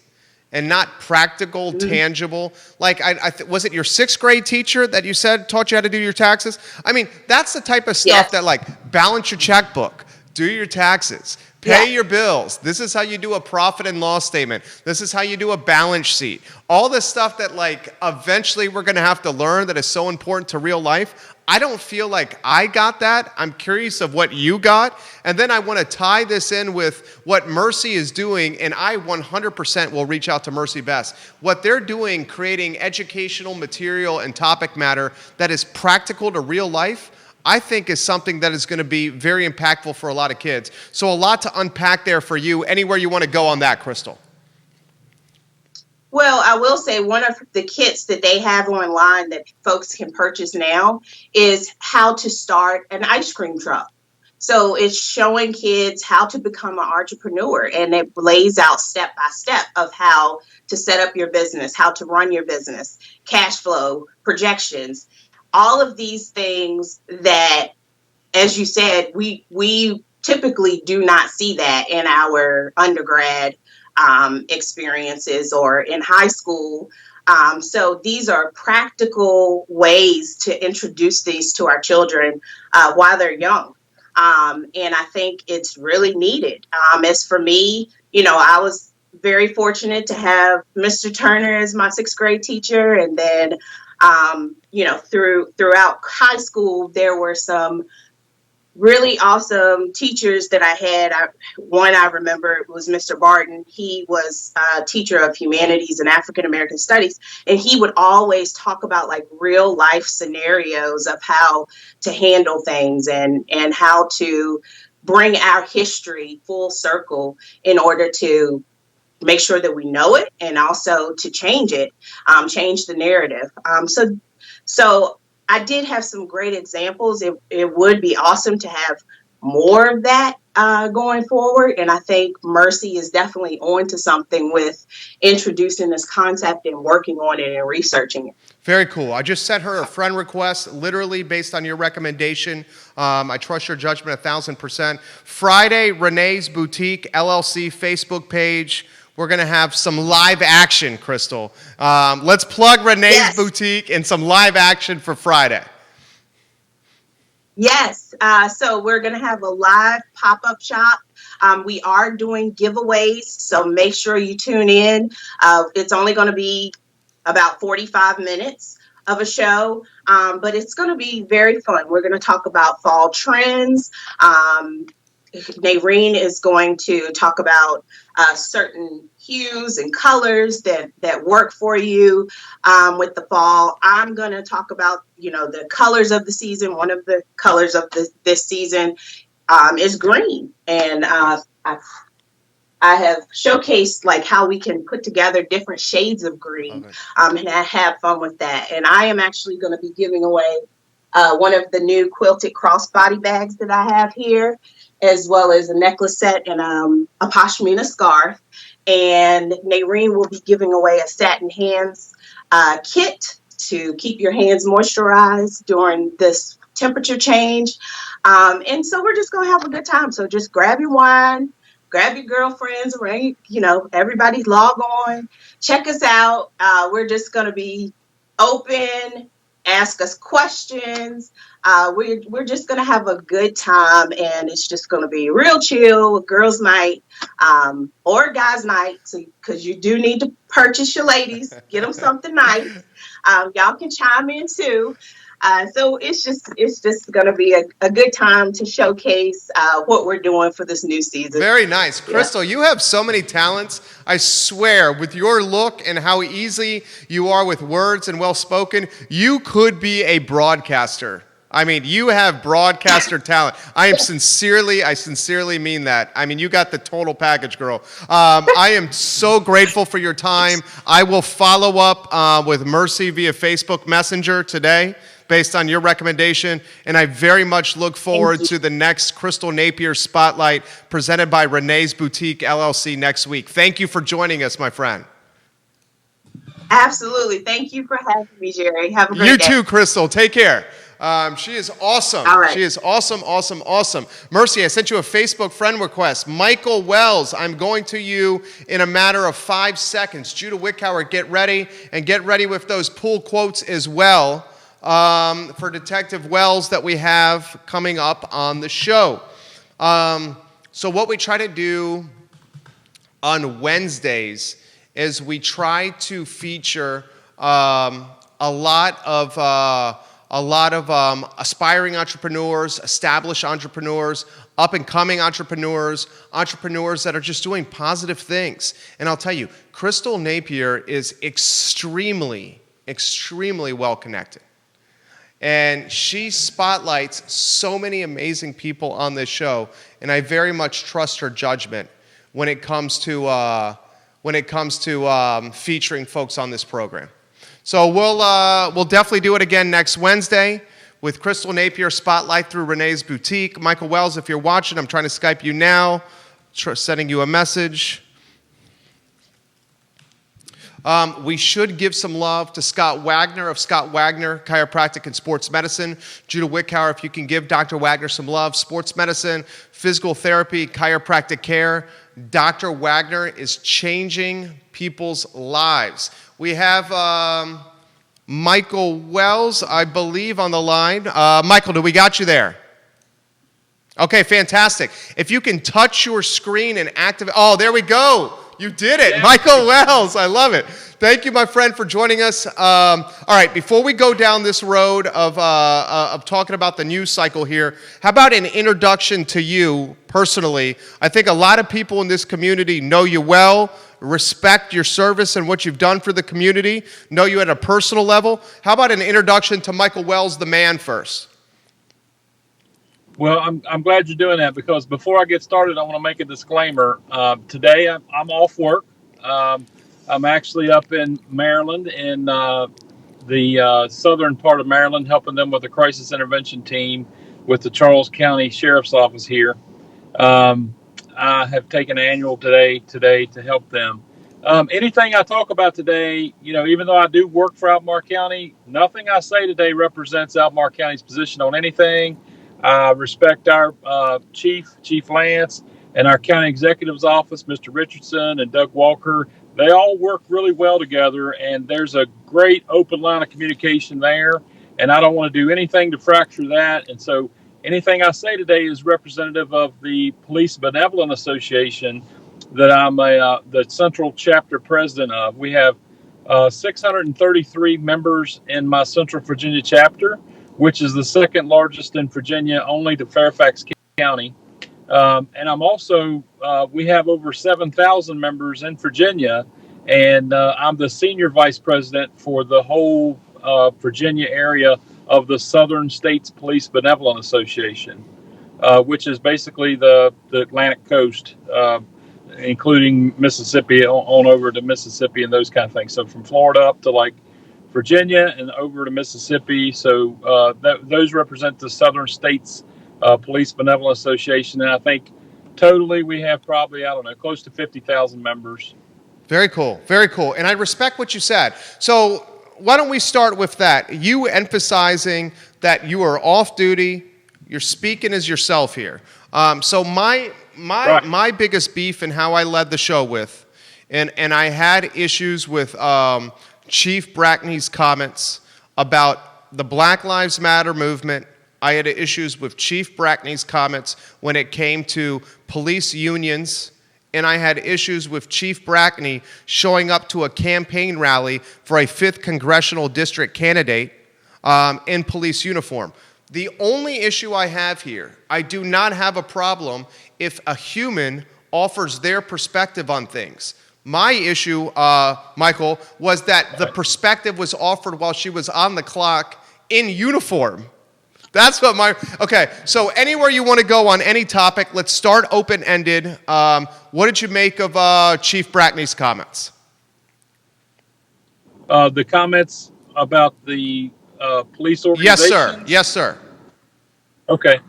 S1: and not practical, tangible. Was it your sixth grade teacher that you said taught you how to do your taxes? I mean, that's the type of stuff that balance your checkbook, do your taxes, Pay your bills. This is how you do a profit and loss statement. This is how you do a balance sheet. All this stuff that like eventually we're going to have to learn that is so important to real life. I don't feel like I got that. I'm curious of what you got. And then I want to tie this in with what Merci is doing, and I 100% will reach out to Merci Best. What they're doing, creating educational material and topic matter that is practical to real life, I think is something that is going to be very impactful for a lot of kids. So a lot to unpack there for you. Anywhere you want to go on that, Crystal?
S2: Well, I will say one of the kits that they have online that folks can purchase now is how to start an ice cream truck. So it's showing kids how to become an entrepreneur, and it lays out step by step of how to set up your business, how to run your business, cash flow, projections. All of these things that, as you said, we typically do not see that in our undergrad experiences or in high school. So these are practical ways to introduce these to our children while they're young. And I think it's really needed. As for me, I was very fortunate to have Mr. Turner as my 6th grade teacher, and then throughout high school, there were some really awesome teachers that I had. One I remember was Mr. Barton. He was a teacher of humanities and African American studies, and he would always talk about like real life scenarios of how to handle things and how to bring our history full circle in order to make sure that we know it and also to change it, change the narrative. So I did have some great examples. It would be awesome to have more of that going forward. And I think Merci is definitely on to something with introducing this concept and working on it and researching it.
S1: Very cool. I just sent her a friend request, literally based on your recommendation. I trust your judgment 1,000%. Friday, Renee's Boutique, LLC Facebook page. We're going to have some live action, Crystal. Let's plug Renee's Boutique and some live action for Friday.
S2: Yes. So we're going to have a live pop-up shop. We are doing giveaways, so make sure you tune in. It's only going to be about 45 minutes of a show, but it's going to be very fun. We're going to talk about fall trends. Nareen is going to talk about certain hues and colors that work for you with the fall. I'm going to talk about, the colors of the season. One of the colors of this season is green. And I have showcased like how we can put together different shades of green and I have fun with that. And I am actually going to be giving away one of the new quilted crossbody bags that I have here, as well as a necklace set and a pashmina scarf. And Nareen will be giving away a satin hands kit to keep your hands moisturized during this temperature change. And so we're just going to have a good time. So just grab your wine, grab your girlfriends, everybody log on, check us out. We're just going to be open, ask us questions. We're just going to have a good time, and it's just going to be real chill, girls' night or guys' night, because you do need to purchase your ladies, get them something nice. Y'all can chime in too. So it's just going to be a good time to showcase what we're doing for this new season.
S1: Very nice. Crystal, you have so many talents. I swear, with your look and how easy you are with words and well-spoken, you could be a broadcaster. I mean, you have broadcaster talent. I sincerely mean that. I mean, you got the total package, girl. I am so grateful for your time. I will follow up with Merci via Facebook Messenger today, based on your recommendation, and I very much look forward to the next Crystal Napier Spotlight presented by Renee's Boutique LLC next week. Thank you for joining us, my friend.
S2: Absolutely. Thank you for having me, Jerry. Have a great day.
S1: You too, Crystal. Take care. She is awesome.
S2: All right.
S1: She is awesome. Merci, I sent you a Facebook friend request. Michael Wells, I'm going to you in a matter of 5 seconds. Judah Wickhauer, get ready, and get ready with those pull quotes as well for Detective Wells that we have coming up on the show. So what we try to do on Wednesdays is we try to feature a lot of aspiring entrepreneurs, established entrepreneurs, up-and-coming entrepreneurs, entrepreneurs that are just doing positive things. And I'll tell you, Crystal Napier is extremely well connected. And she spotlights so many amazing people on this show, and I very much trust her judgment when it comes to featuring folks on this program. So we'll definitely do it again next Wednesday with Crystal Napier Spotlight through Renee's Boutique. Michael Wells, if you're watching, I'm trying to Skype you now, sending you a message. We should give some love to Scott Wagner of Scott Wagner Chiropractic and Sports Medicine. Judah Wickower, if you can give Dr. Wagner some love. Sports medicine, physical therapy, chiropractic care. Dr. Wagner is changing people's lives. We have Michael Wells, I believe, on the line. Michael, do we got you there? Okay, fantastic. If you can touch your screen and activate. Oh, there we go. You did it. Yeah. Michael Wells. I love it. Thank you, my friend, for joining us. All right, before we go down this road of talking about the news cycle here, how about an introduction to you personally? I think a lot of people in this community know you well, respect your service and what you've done for the community, know you at a personal level. How about an introduction to Michael Wells, the man, first?
S3: Well, I'm glad you're doing that, because before I get started, I want to make a disclaimer. Today, I'm off work. I'm actually up in Maryland, in the southern part of Maryland, helping them with the crisis intervention team with the Charles County Sheriff's Office here. I have taken annual today to help them. Anything I talk about today, even though I do work for Albemarle County, nothing I say today represents Albemarle County's position on anything. I respect our Chief Lance, and our County Executive's Office, Mr. Richardson and Doug Walker. They all work really well together, and there's a great open line of communication there, and I don't want to do anything to fracture that. And so anything I say today is representative of the Police Benevolent Association that I'm the Central Chapter President of. We have 633 members in my Central Virginia chapter, which is the second largest in Virginia, only to Fairfax County. And I'm also, we have over 7,000 members in Virginia, and I'm the senior vice president for the whole Virginia area of the Southern States Police Benevolent Association, which is basically the Atlantic coast, including Mississippi on over to Mississippi and those kind of things. So from Florida up to like Virginia and over to Mississippi. So those represent the Southern States Police Benevolent Association. And I think totally we have probably, close to 50,000 members.
S1: Very cool. Very cool. And I respect what you said. So why don't we start with that? You emphasizing that you are off duty, you're speaking as yourself here. So my biggest beef and how I led the show with, and I had issues with Chief Brackney's comments about the Black Lives Matter movement. I had issues with Chief Brackney's comments when it came to police unions, and I had issues with Chief Brackney showing up to a campaign rally for a 5th congressional district candidate in police uniform. The only issue I have here, I do not have a problem if a human offers their perspective on things. My issue, Michael, was that the perspective was offered while she was on the clock in uniform. That's what okay, so anywhere you want to go on any topic, let's start open-ended. What did you make of Chief Brackney's comments?
S3: The comments about the police organization?
S1: Yes, sir.
S3: Okay.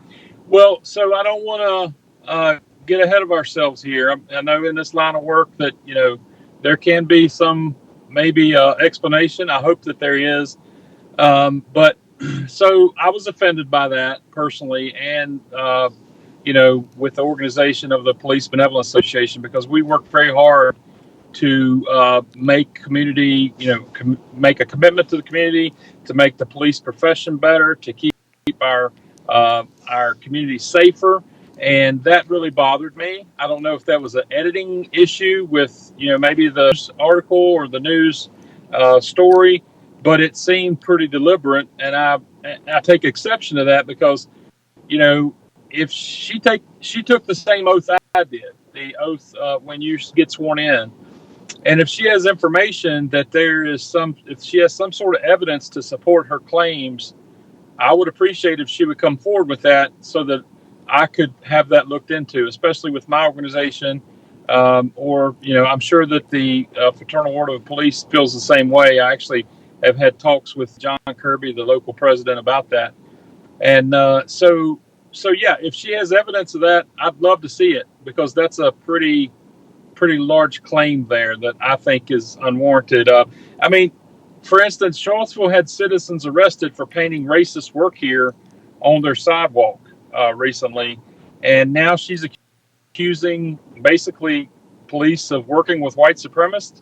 S3: Well, so I don't want to get ahead of ourselves here. I know in this line of work that, there can be some maybe explanation. I hope that there is. But so I was offended by that personally, and, with the organization of the Police Benevolent Association, because we work very hard to make community, make a commitment to the community, to make the police profession better, to keep our community safer. And that really bothered me. I don't know if that was an editing issue with, maybe the article or the news story, but it seemed pretty deliberate. And I take exception to that because, if she took the same oath I did, the oath when you get sworn in, and if she has information that if she has some sort of evidence to support her claims, I would appreciate if she would come forward with that so that I could have that looked into, especially with my organization. Or, I'm sure that the Fraternal Order of Police feels the same way. I actually have had talks with John Kirby, the local president, about that. And so yeah, if she has evidence of that, I'd love to see it, because that's a pretty large claim there that I think is unwarranted. For instance, Charlottesville had citizens arrested for painting racist work here on their sidewalk recently, and now she's accusing basically police of working with white supremacists.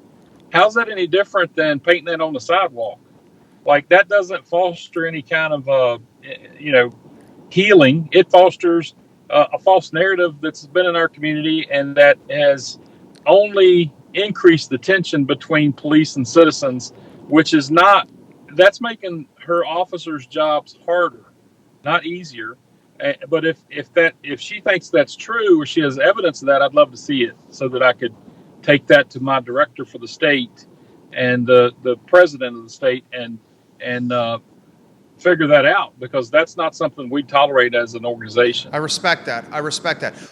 S3: How's that any different than painting that on the sidewalk? Like, that doesn't foster any kind of healing. It fosters a false narrative that's been in our community, and that has only increased the tension between police and citizens, which is that's making her officers' jobs harder, not easier. But if she thinks that's true, or she has evidence of that, I'd love to see it so that I could take that to my director for the state and the president of the state and figure that out, because that's not something we tolerate as an organization.
S1: I respect that.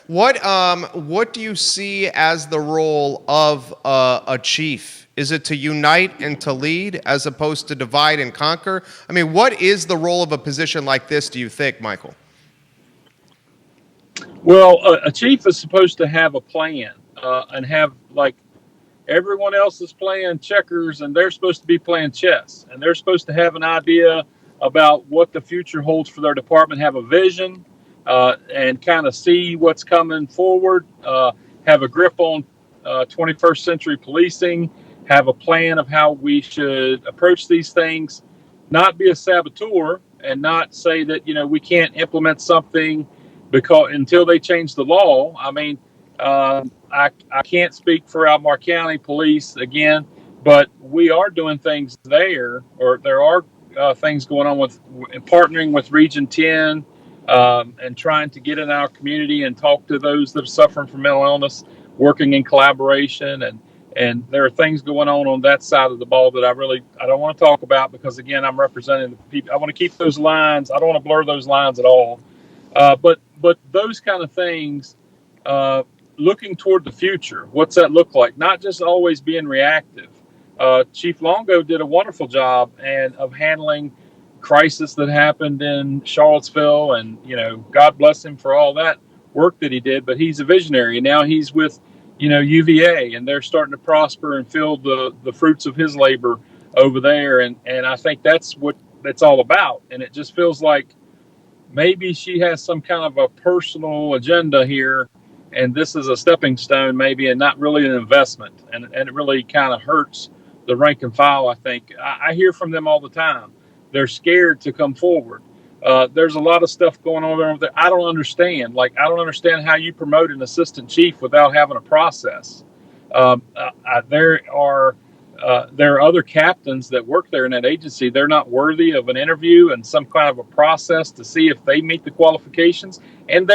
S1: What do you see as the role of a chief? Is it to unite and to lead as opposed to divide and conquer? I mean, what is the role of a position like this, do you think, Michael?
S3: Well, a chief is supposed to have a plan and have, like, everyone else is playing checkers and they're supposed to be playing chess, and they're supposed to have an idea about what the future holds for their department, have a vision, and kind of see what's coming forward, have a grip on 21st century policing, have a plan of how we should approach these things, not be a saboteur, and not say that, we can't implement something because until they change the law. I mean, I can't speak for Albemarle County Police again, but we are doing things there, or there are things going on with partnering with Region 10 and trying to get in our community and talk to those that are suffering from mental illness, working in collaboration. And there are things going on that side of the ball that I don't want to talk about, because, again, I'm representing the people. I want to keep those lines. I don't want to blur those lines at all. But those kind of things, looking toward the future, what's that look like? Not just always being reactive. Chief Longo did a wonderful job of handling crisis that happened in Charlottesville, and God bless him for all that work that he did. But he's a visionary. Now he's with UVA, and they're starting to prosper and feel the fruits of his labor over there. And I think that's what it's all about. And it just feels like maybe she has some kind of a personal agenda here, and this is a stepping stone maybe, and not really an investment. And it really kind of hurts the rank and file, I think. I hear from them all the time. They're scared to come forward. There's a lot of stuff going on over there. I don't understand. Like, I don't understand how you promote an assistant chief without having a process. There are other captains that work there in that agency. They're not worthy of an interview and some kind of a process to see if they meet the qualifications. And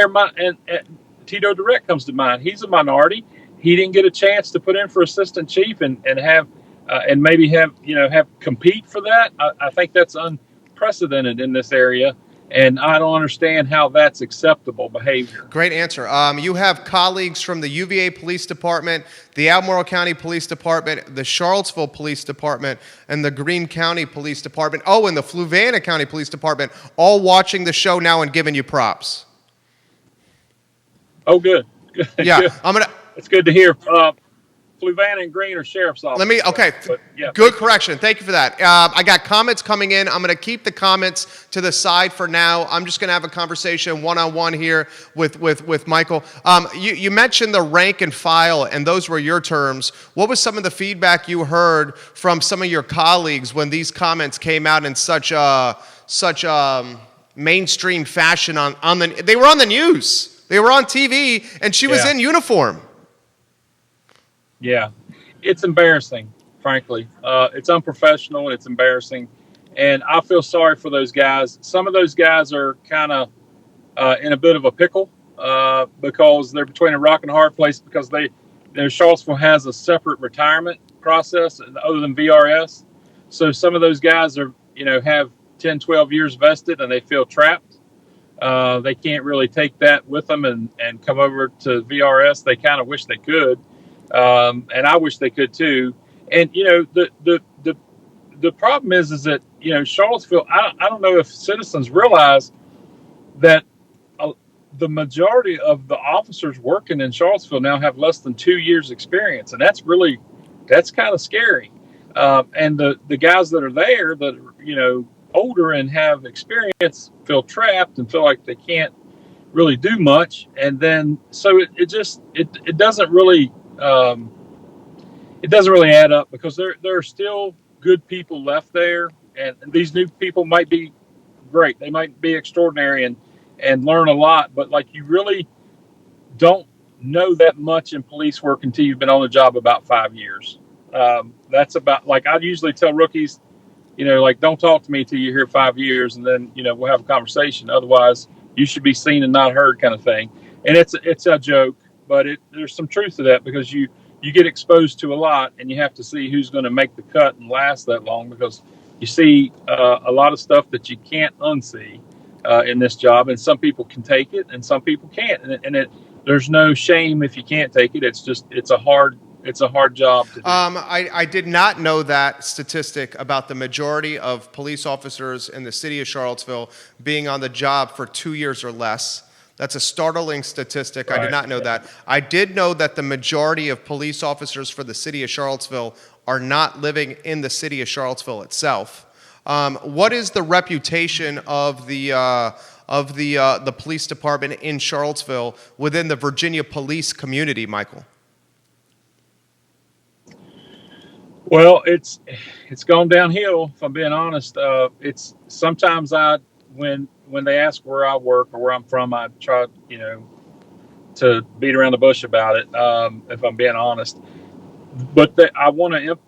S3: Tito Direct comes to mind. He's a minority. He didn't get a chance to put in for assistant chief and have and maybe have compete for that. I think that's unprecedented in this area, and I don't understand how that's acceptable behavior.
S1: Great answer. You have colleagues from the UVA Police Department, the Albemarle County Police Department, the Charlottesville Police Department, and the Greene County Police Department. Oh, and the Fluvanna County Police Department, all watching the show now and giving you props.
S3: Oh, good.
S1: Yeah,
S3: good. It's good to hear. Fluvanna and Greene are sheriff's office.
S1: Yeah. Good correction. Thank you for that. I got comments coming in. I'm going to keep the comments to the side for now. I'm just going to have a conversation one-on-one here with Michael. You mentioned the rank and file, and those were your terms. What was some of the feedback you heard from some of your colleagues when these comments came out in such mainstream fashion they were on the news? They were on TV, and she was in uniform.
S3: Yeah, it's embarrassing, frankly. It's unprofessional and it's embarrassing. And I feel sorry for those guys. Some of those guys are kind of in a bit of a pickle because they're between a rock and a hard place because Charlottesville has a separate retirement process other than VRS. So some of those guys are, have 10, 12 years vested and they feel trapped. They can't really take that with them and come over to VRS. They kind of wish they could. And I wish they could too. And, the problem is that, Charlottesville, I don't know if citizens realize that the majority of the officers working in Charlottesville now have less than 2 years experience. And that's kind of scary. And the guys that are there that are, older and have experience feel trapped and feel like they can't really do much. And then, so it doesn't really, it doesn't really add up because there are still good people left there, and these new people might be great. They might be extraordinary and learn a lot, but like you really don't know that much in police work until you've been on the job about 5 years. That's about, like, I usually tell rookies, don't talk to me till you're here 5 years, and then we'll have a conversation. Otherwise, you should be seen and not heard, kind of thing. And it's a joke, but there's some truth to that because you get exposed to a lot, and you have to see who's going to make the cut and last that long because you see a lot of stuff that you can't unsee in this job, and some people can take it and some people can't, and there's no shame if you can't take it. It's a hard job to do.
S1: I did not know that statistic about the majority of police officers in the city of Charlottesville being on the job for 2 years or less. That's a startling statistic. Right. I did not know that. I did know that the majority of police officers for the city of Charlottesville are not living in the city of Charlottesville itself. What is the reputation of the police department in Charlottesville within the Virginia police community, Michael?
S3: Well, it's gone downhill. If I'm being honest, it's sometimes when they ask where I work or where I'm from, I try, to beat around the bush about it. If I'm being honest, but I want to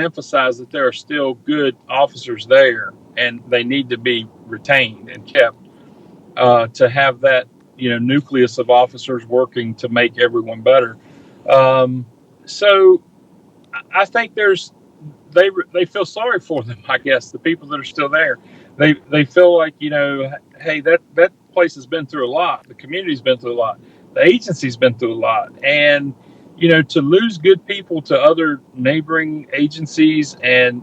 S3: emphasize that there are still good officers there, and they need to be retained and kept to have that nucleus of officers working to make everyone better. So I think they feel sorry for them. I guess the people that are still there. They feel like, hey, that place has been through a lot. The community's been through a lot. The agency's been through a lot. And, to lose good people to other neighboring agencies and,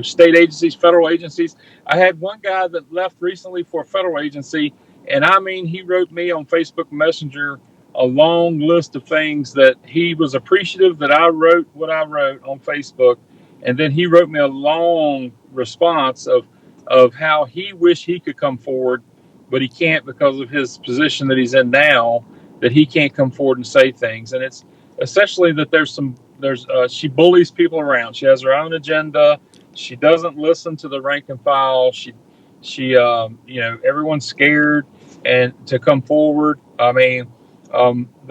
S3: state agencies, federal agencies. I had one guy that left recently for a federal agency. And he wrote me on Facebook Messenger a long list of things that he was appreciative that I wrote what I wrote on Facebook. And then he wrote me a long response of how he wished he could come forward, but he can't because of his position that he's in now, that he can't come forward and say things. And it's essentially that she bullies people around. She has her own agenda. She doesn't listen to the rank and file. She everyone's scared and to come forward. They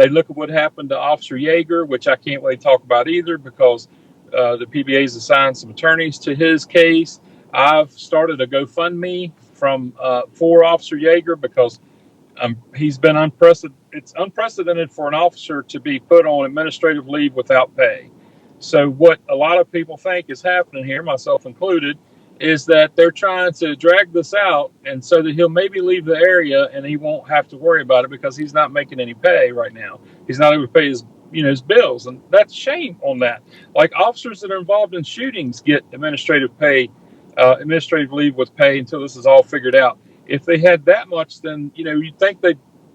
S3: look at what happened to Officer Yeager, which I can't really talk about either because the PBA's assigned some attorneys to his case. I've started a GoFundMe for Officer Yeager because he's been unprecedented. It's unprecedented for an officer to be put on administrative leave without pay. So what a lot of people think is happening here, myself included, is that they're trying to drag this out, and so that he'll maybe leave the area and he won't have to worry about it because he's not making any pay right now. He's not able to pay his bills, and that's a shame on that. Like officers that are involved in shootings get administrative leave with pay until this is all figured out. If they had that much, then you'd think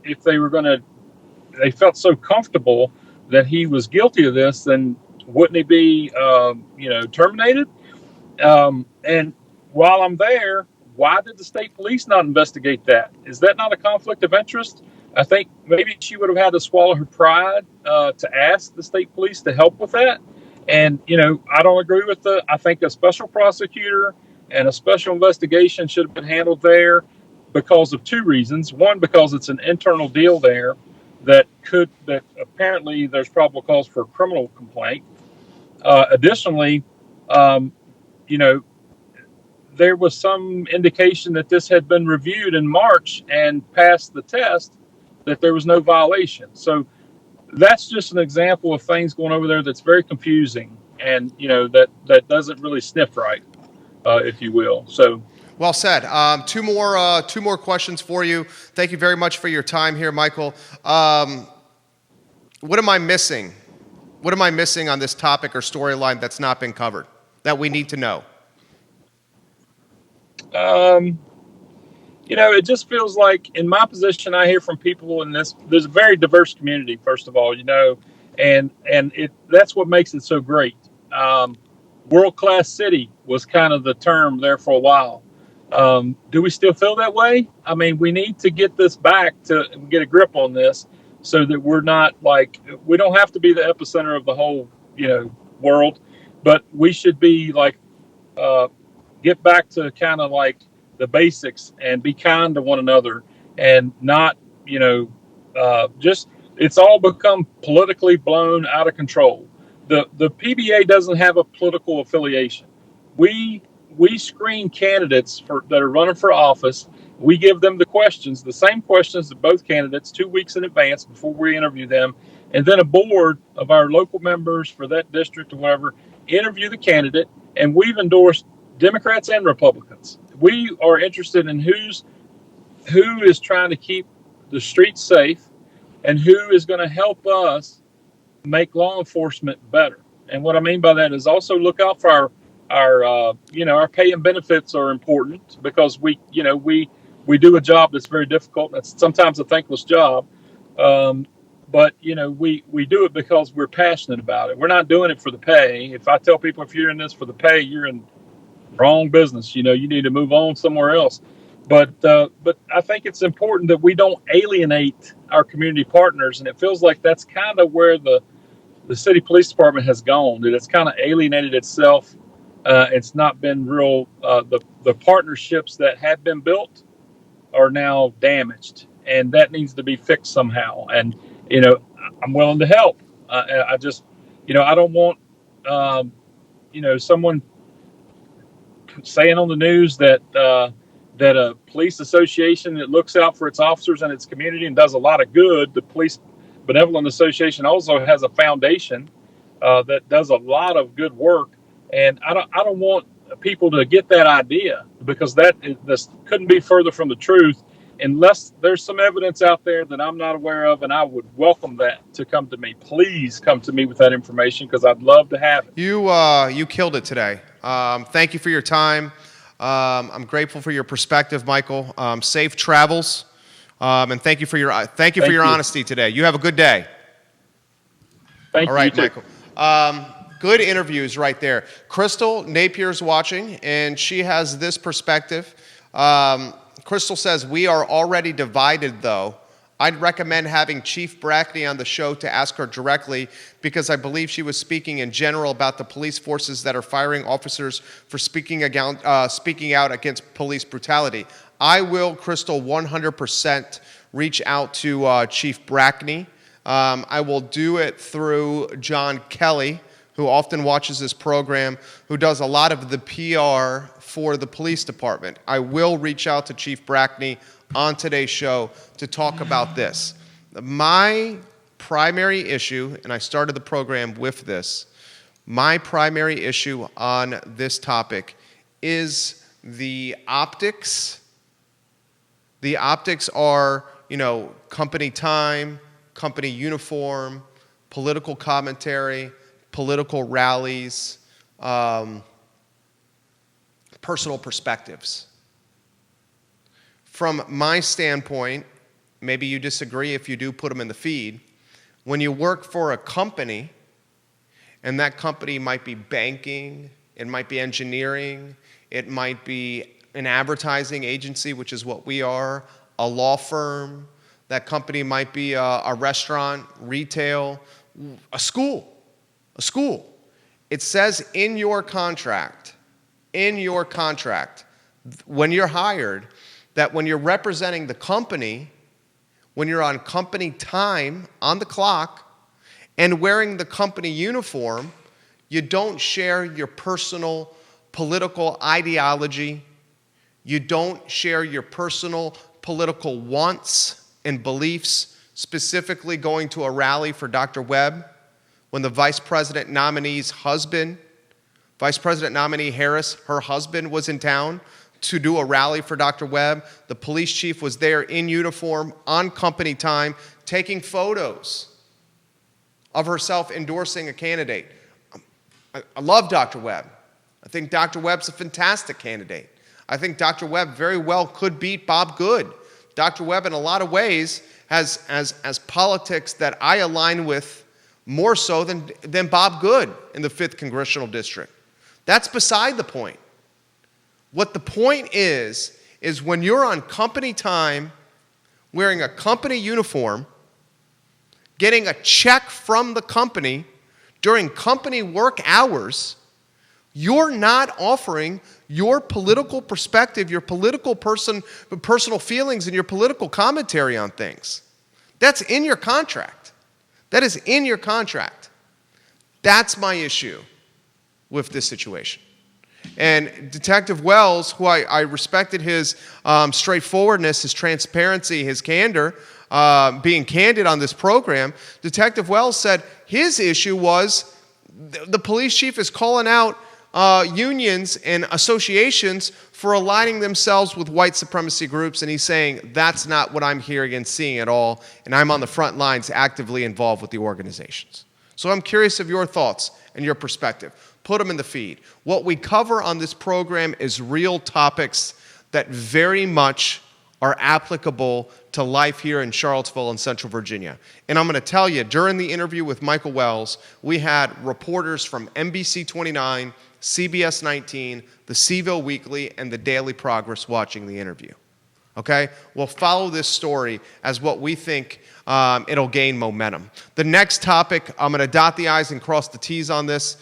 S3: if they felt so comfortable that he was guilty of this, then wouldn't he be terminated? And while I'm there, why did the state police not investigate that? Is that not a conflict of interest? I think maybe she would have had to swallow her pride to ask the state police to help with that. And, I don't agree with I think a special prosecutor and a special investigation should have been handled there. because of two reasons. One, because it's an internal deal there that apparently there's probable cause for a criminal complaint. Additionally, um, you know, there was some indication that this had been reviewed in March and passed the test, that there was no violation. So that's just an example of things going over there that's very confusing, and that doesn't really sniff right, if you will. So.
S1: Well said. Two more questions for you. Thank you very much for your time here, Michael. What am I missing? What am I missing on this topic or storyline that's not been covered that we need to know?
S3: It just feels like in my position, I hear from people in this. There's a very diverse community, first of all, and that's what makes it so great. World-class city was kind of the term there for a while. Do we still feel that way? I mean, we need to get this back to get a grip on this, so that we're not we don't have to be the epicenter of the whole, world, but we should be get back to kind of like the basics and be kind to one another, and not, just, it's all become politically blown out of control. The PBA doesn't have a political affiliation. We screen candidates that are running for office. We give them the same questions to both candidates 2 weeks in advance before we interview them. And then a board of our local members for that district or whatever interview the candidate. And we've endorsed Democrats and Republicans. We are interested in who is trying to keep the streets safe and who is going to help us make law enforcement better. And what I mean by that is also look out for our pay and benefits are important, because we do a job that's very difficult. That's sometimes a thankless job. But we do it because we're passionate about it. We're not doing it for the pay. If I tell people, if you're in this for the pay, you're in wrong business. You need to move on somewhere else. But I think it's important that we don't alienate our community partners. And it feels like that's kind of where the city police department has gone. That it's kind of alienated itself. It's not been real. The partnerships that have been built are now damaged, and that needs to be fixed somehow. And I'm willing to help. I just, I don't want, someone saying on the news that a police association that looks out for its officers and its community and does a lot of good. The Police Benevolent Association also has a foundation that does a lot of good work. And I don't want people to get that idea, because this couldn't be further from the truth, unless there's some evidence out there that I'm not aware of, and I would welcome that to come to me. Please come to me with that information, because I'd love to have it.
S1: You killed it today. Thank you for your time. I'm grateful for your perspective, Michael. Safe travels, and thank you for your honesty today. You have a good day.
S3: Thank you.
S1: All right,
S3: you too.
S1: Michael. Good interviews right there. Crystal Napier's watching, and she has this perspective. Crystal says, we are already divided, though. I'd recommend having Chief Brackney on the show to ask her directly, because I believe she was speaking in general about the police forces that are firing officers for speaking out against police brutality. I will, Crystal, 100% reach out to Chief Brackney. I will do it through John Kelly, who often watches this program, who does a lot of the PR for the police department. I will reach out to Chief Brackney on today's show to talk about this. My primary issue, and I started the program with this, my primary issue on this topic is the optics. The optics are, company time, company uniform, political commentary, political rallies, personal perspectives. From my standpoint, maybe you disagree. If you do, put them in the feed. When you work for a company, and that company might be banking, it might be engineering, it might be an advertising agency, which is what we are, a law firm, that company might be a restaurant, retail, a school. It says in your contract, when you're hired, that when you're representing the company, when you're on company time on the clock and wearing the company uniform, you don't share your personal political ideology. You don't share your personal political wants and beliefs, specifically going to a rally for Dr. Webb when the vice president nominee's husband, Vice President nominee Harris, her husband was in town to do a rally for Dr. Webb. The police chief was there in uniform, on company time, taking photos of herself endorsing a candidate. I love Dr. Webb. I think Dr. Webb's a fantastic candidate. I think Dr. Webb very well could beat Bob Good. Dr. Webb, in a lot of ways, has politics that I align with more so than Bob Good in the 5th Congressional District. That's beside the point. What the point is when you're on company time, wearing a company uniform, getting a check from the company during company work hours, you're not offering your political perspective, your political personal feelings, and your political commentary on things. That's in your contract. That is in your contract. That's my issue with this situation. And Detective Wells, who I respected his straightforwardness, his transparency, his candor, being candid on this program, Detective Wells said his issue was the police chief is calling out unions and associations for aligning themselves with white supremacy groups, and he's saying that's not what I'm hearing and seeing at all, and I'm on the front lines actively involved with the organizations. So I'm curious of your thoughts and your perspective. Put them in the feed. What we cover on this program is real topics that very much are applicable to life here in Charlottesville and Central Virginia. And I'm going to tell you, during the interview with Michael Wells, we had reporters from NBC 29, CBS 19, the CVille Weekly, and the Daily Progress watching the interview. Okay? We'll follow this story as what we think it'll gain momentum. The next topic, I'm going to dot the I's and cross the T's on this.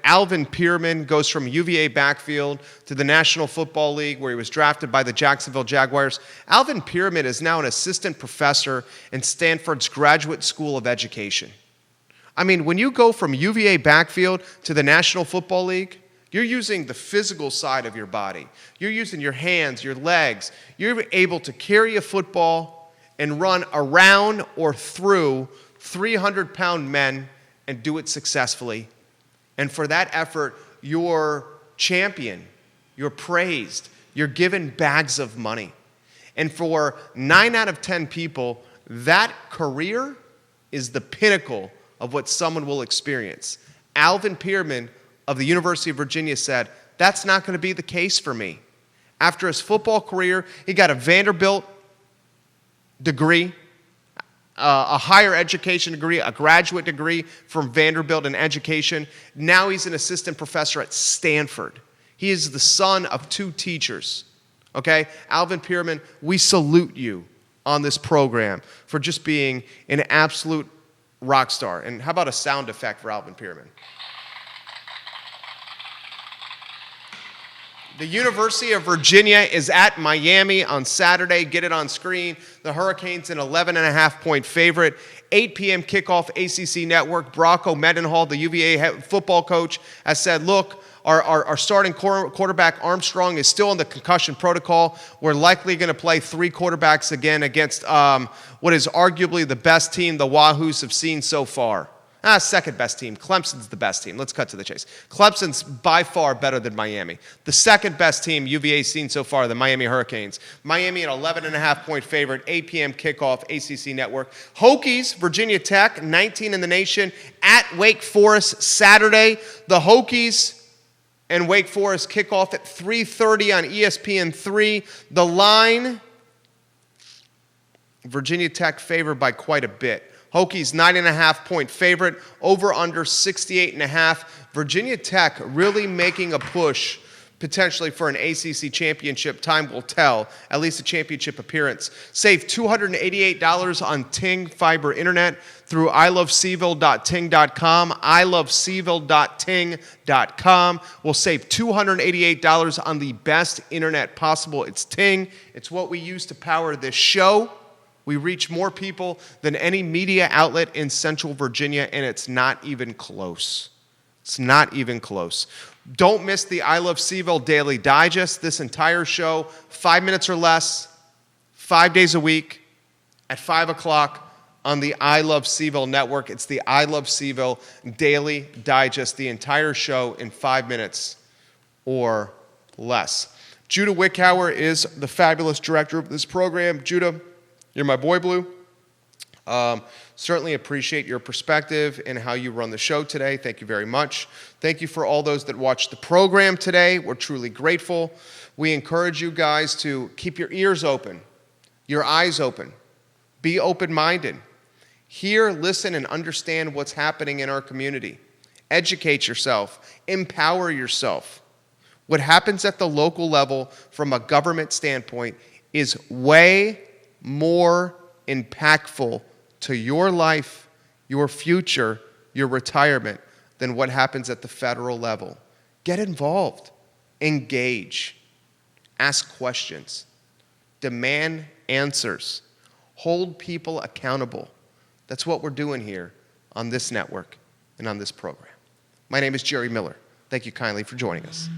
S1: Alvin Pierman goes from UVA backfield to the National Football League, where he was drafted by the Jacksonville Jaguars. Alvin Pierman is now an assistant professor in Stanford's Graduate School of Education. I mean, when you go from UVA backfield to the National Football League, you're using the physical side of your body. You're using your hands, your legs. You're able to carry a football and run around or through 300-pound men and do it successfully. And for that effort, you're championed, you're praised, you're given bags of money. And for 9 out of 10 people, that career is the pinnacle of what someone will experience. Alvin Pierman of the University of Virginia said, that's not going to be the case for me. After his football career, he got a Vanderbilt degree, a higher education degree, a graduate degree from Vanderbilt in education. Now he's an assistant professor at Stanford. He is the son of 2 teachers. Okay? Alvin Pierman, we salute you on this program for just being an absolute rock star. And how about a sound effect for Alvin Pierman? The University of Virginia is at Miami on Saturday. Get it on screen. The Hurricanes an 11.5-point favorite. 8 p.m. kickoff, ACC Network. Bronco Mendenhall, the UVA football coach, has said, look, our starting quarterback Armstrong is still in the concussion protocol. We're likely going to play 3 quarterbacks again against what is arguably the best team the Wahoos have seen so far. Second best team. Clemson's the best team. Let's cut to the chase. Clemson's by far better than Miami. The second best team UVA's seen so far, the Miami Hurricanes. Miami an 11.5-point favorite, 8 p.m. kickoff, ACC Network. Hokies, Virginia Tech, 19 in the nation, at Wake Forest Saturday. The Hokies and Wake Forest kick off at 3:30 on ESPN3. The line, Virginia Tech favored by quite a bit. Hokies 9.5-point favorite, over under 68.5. Virginia Tech really making a push potentially for an ACC championship. Time will tell, at least a championship appearance. Save $288 on Ting Fiber Internet through iloveseville.ting.com, iloveseville.ting.com. We'll save $288 on the best internet possible. It's Ting. It's what we use to power this show. We reach more people than any media outlet in Central Virginia, and it's not even close. It's not even close. Don't miss the I Love CVille Daily Digest. This entire show, 5 minutes or less, 5 days a week, at 5 o'clock on the I Love CVille network. It's the I Love CVille Daily Digest, the entire show in 5 minutes or less. Judah Wickhauer is the fabulous director of this program. Judah, you're my boy blue. Certainly appreciate your perspective and how you run the show today. Thank you very much. Thank you for all those that watched the program today. We're truly grateful. We encourage you guys to keep your ears open, your eyes open, be open-minded. Hear, listen, and understand what's happening in our community. Educate yourself. Empower yourself. What happens at the local level from a government standpoint is way more impactful to your life, your future, your retirement than what happens at the federal level. Get involved. Engage. Ask questions. Demand answers. Hold people accountable. That's what we're doing here on this network and on this program. My name is Jerry Miller. Thank you kindly for joining us.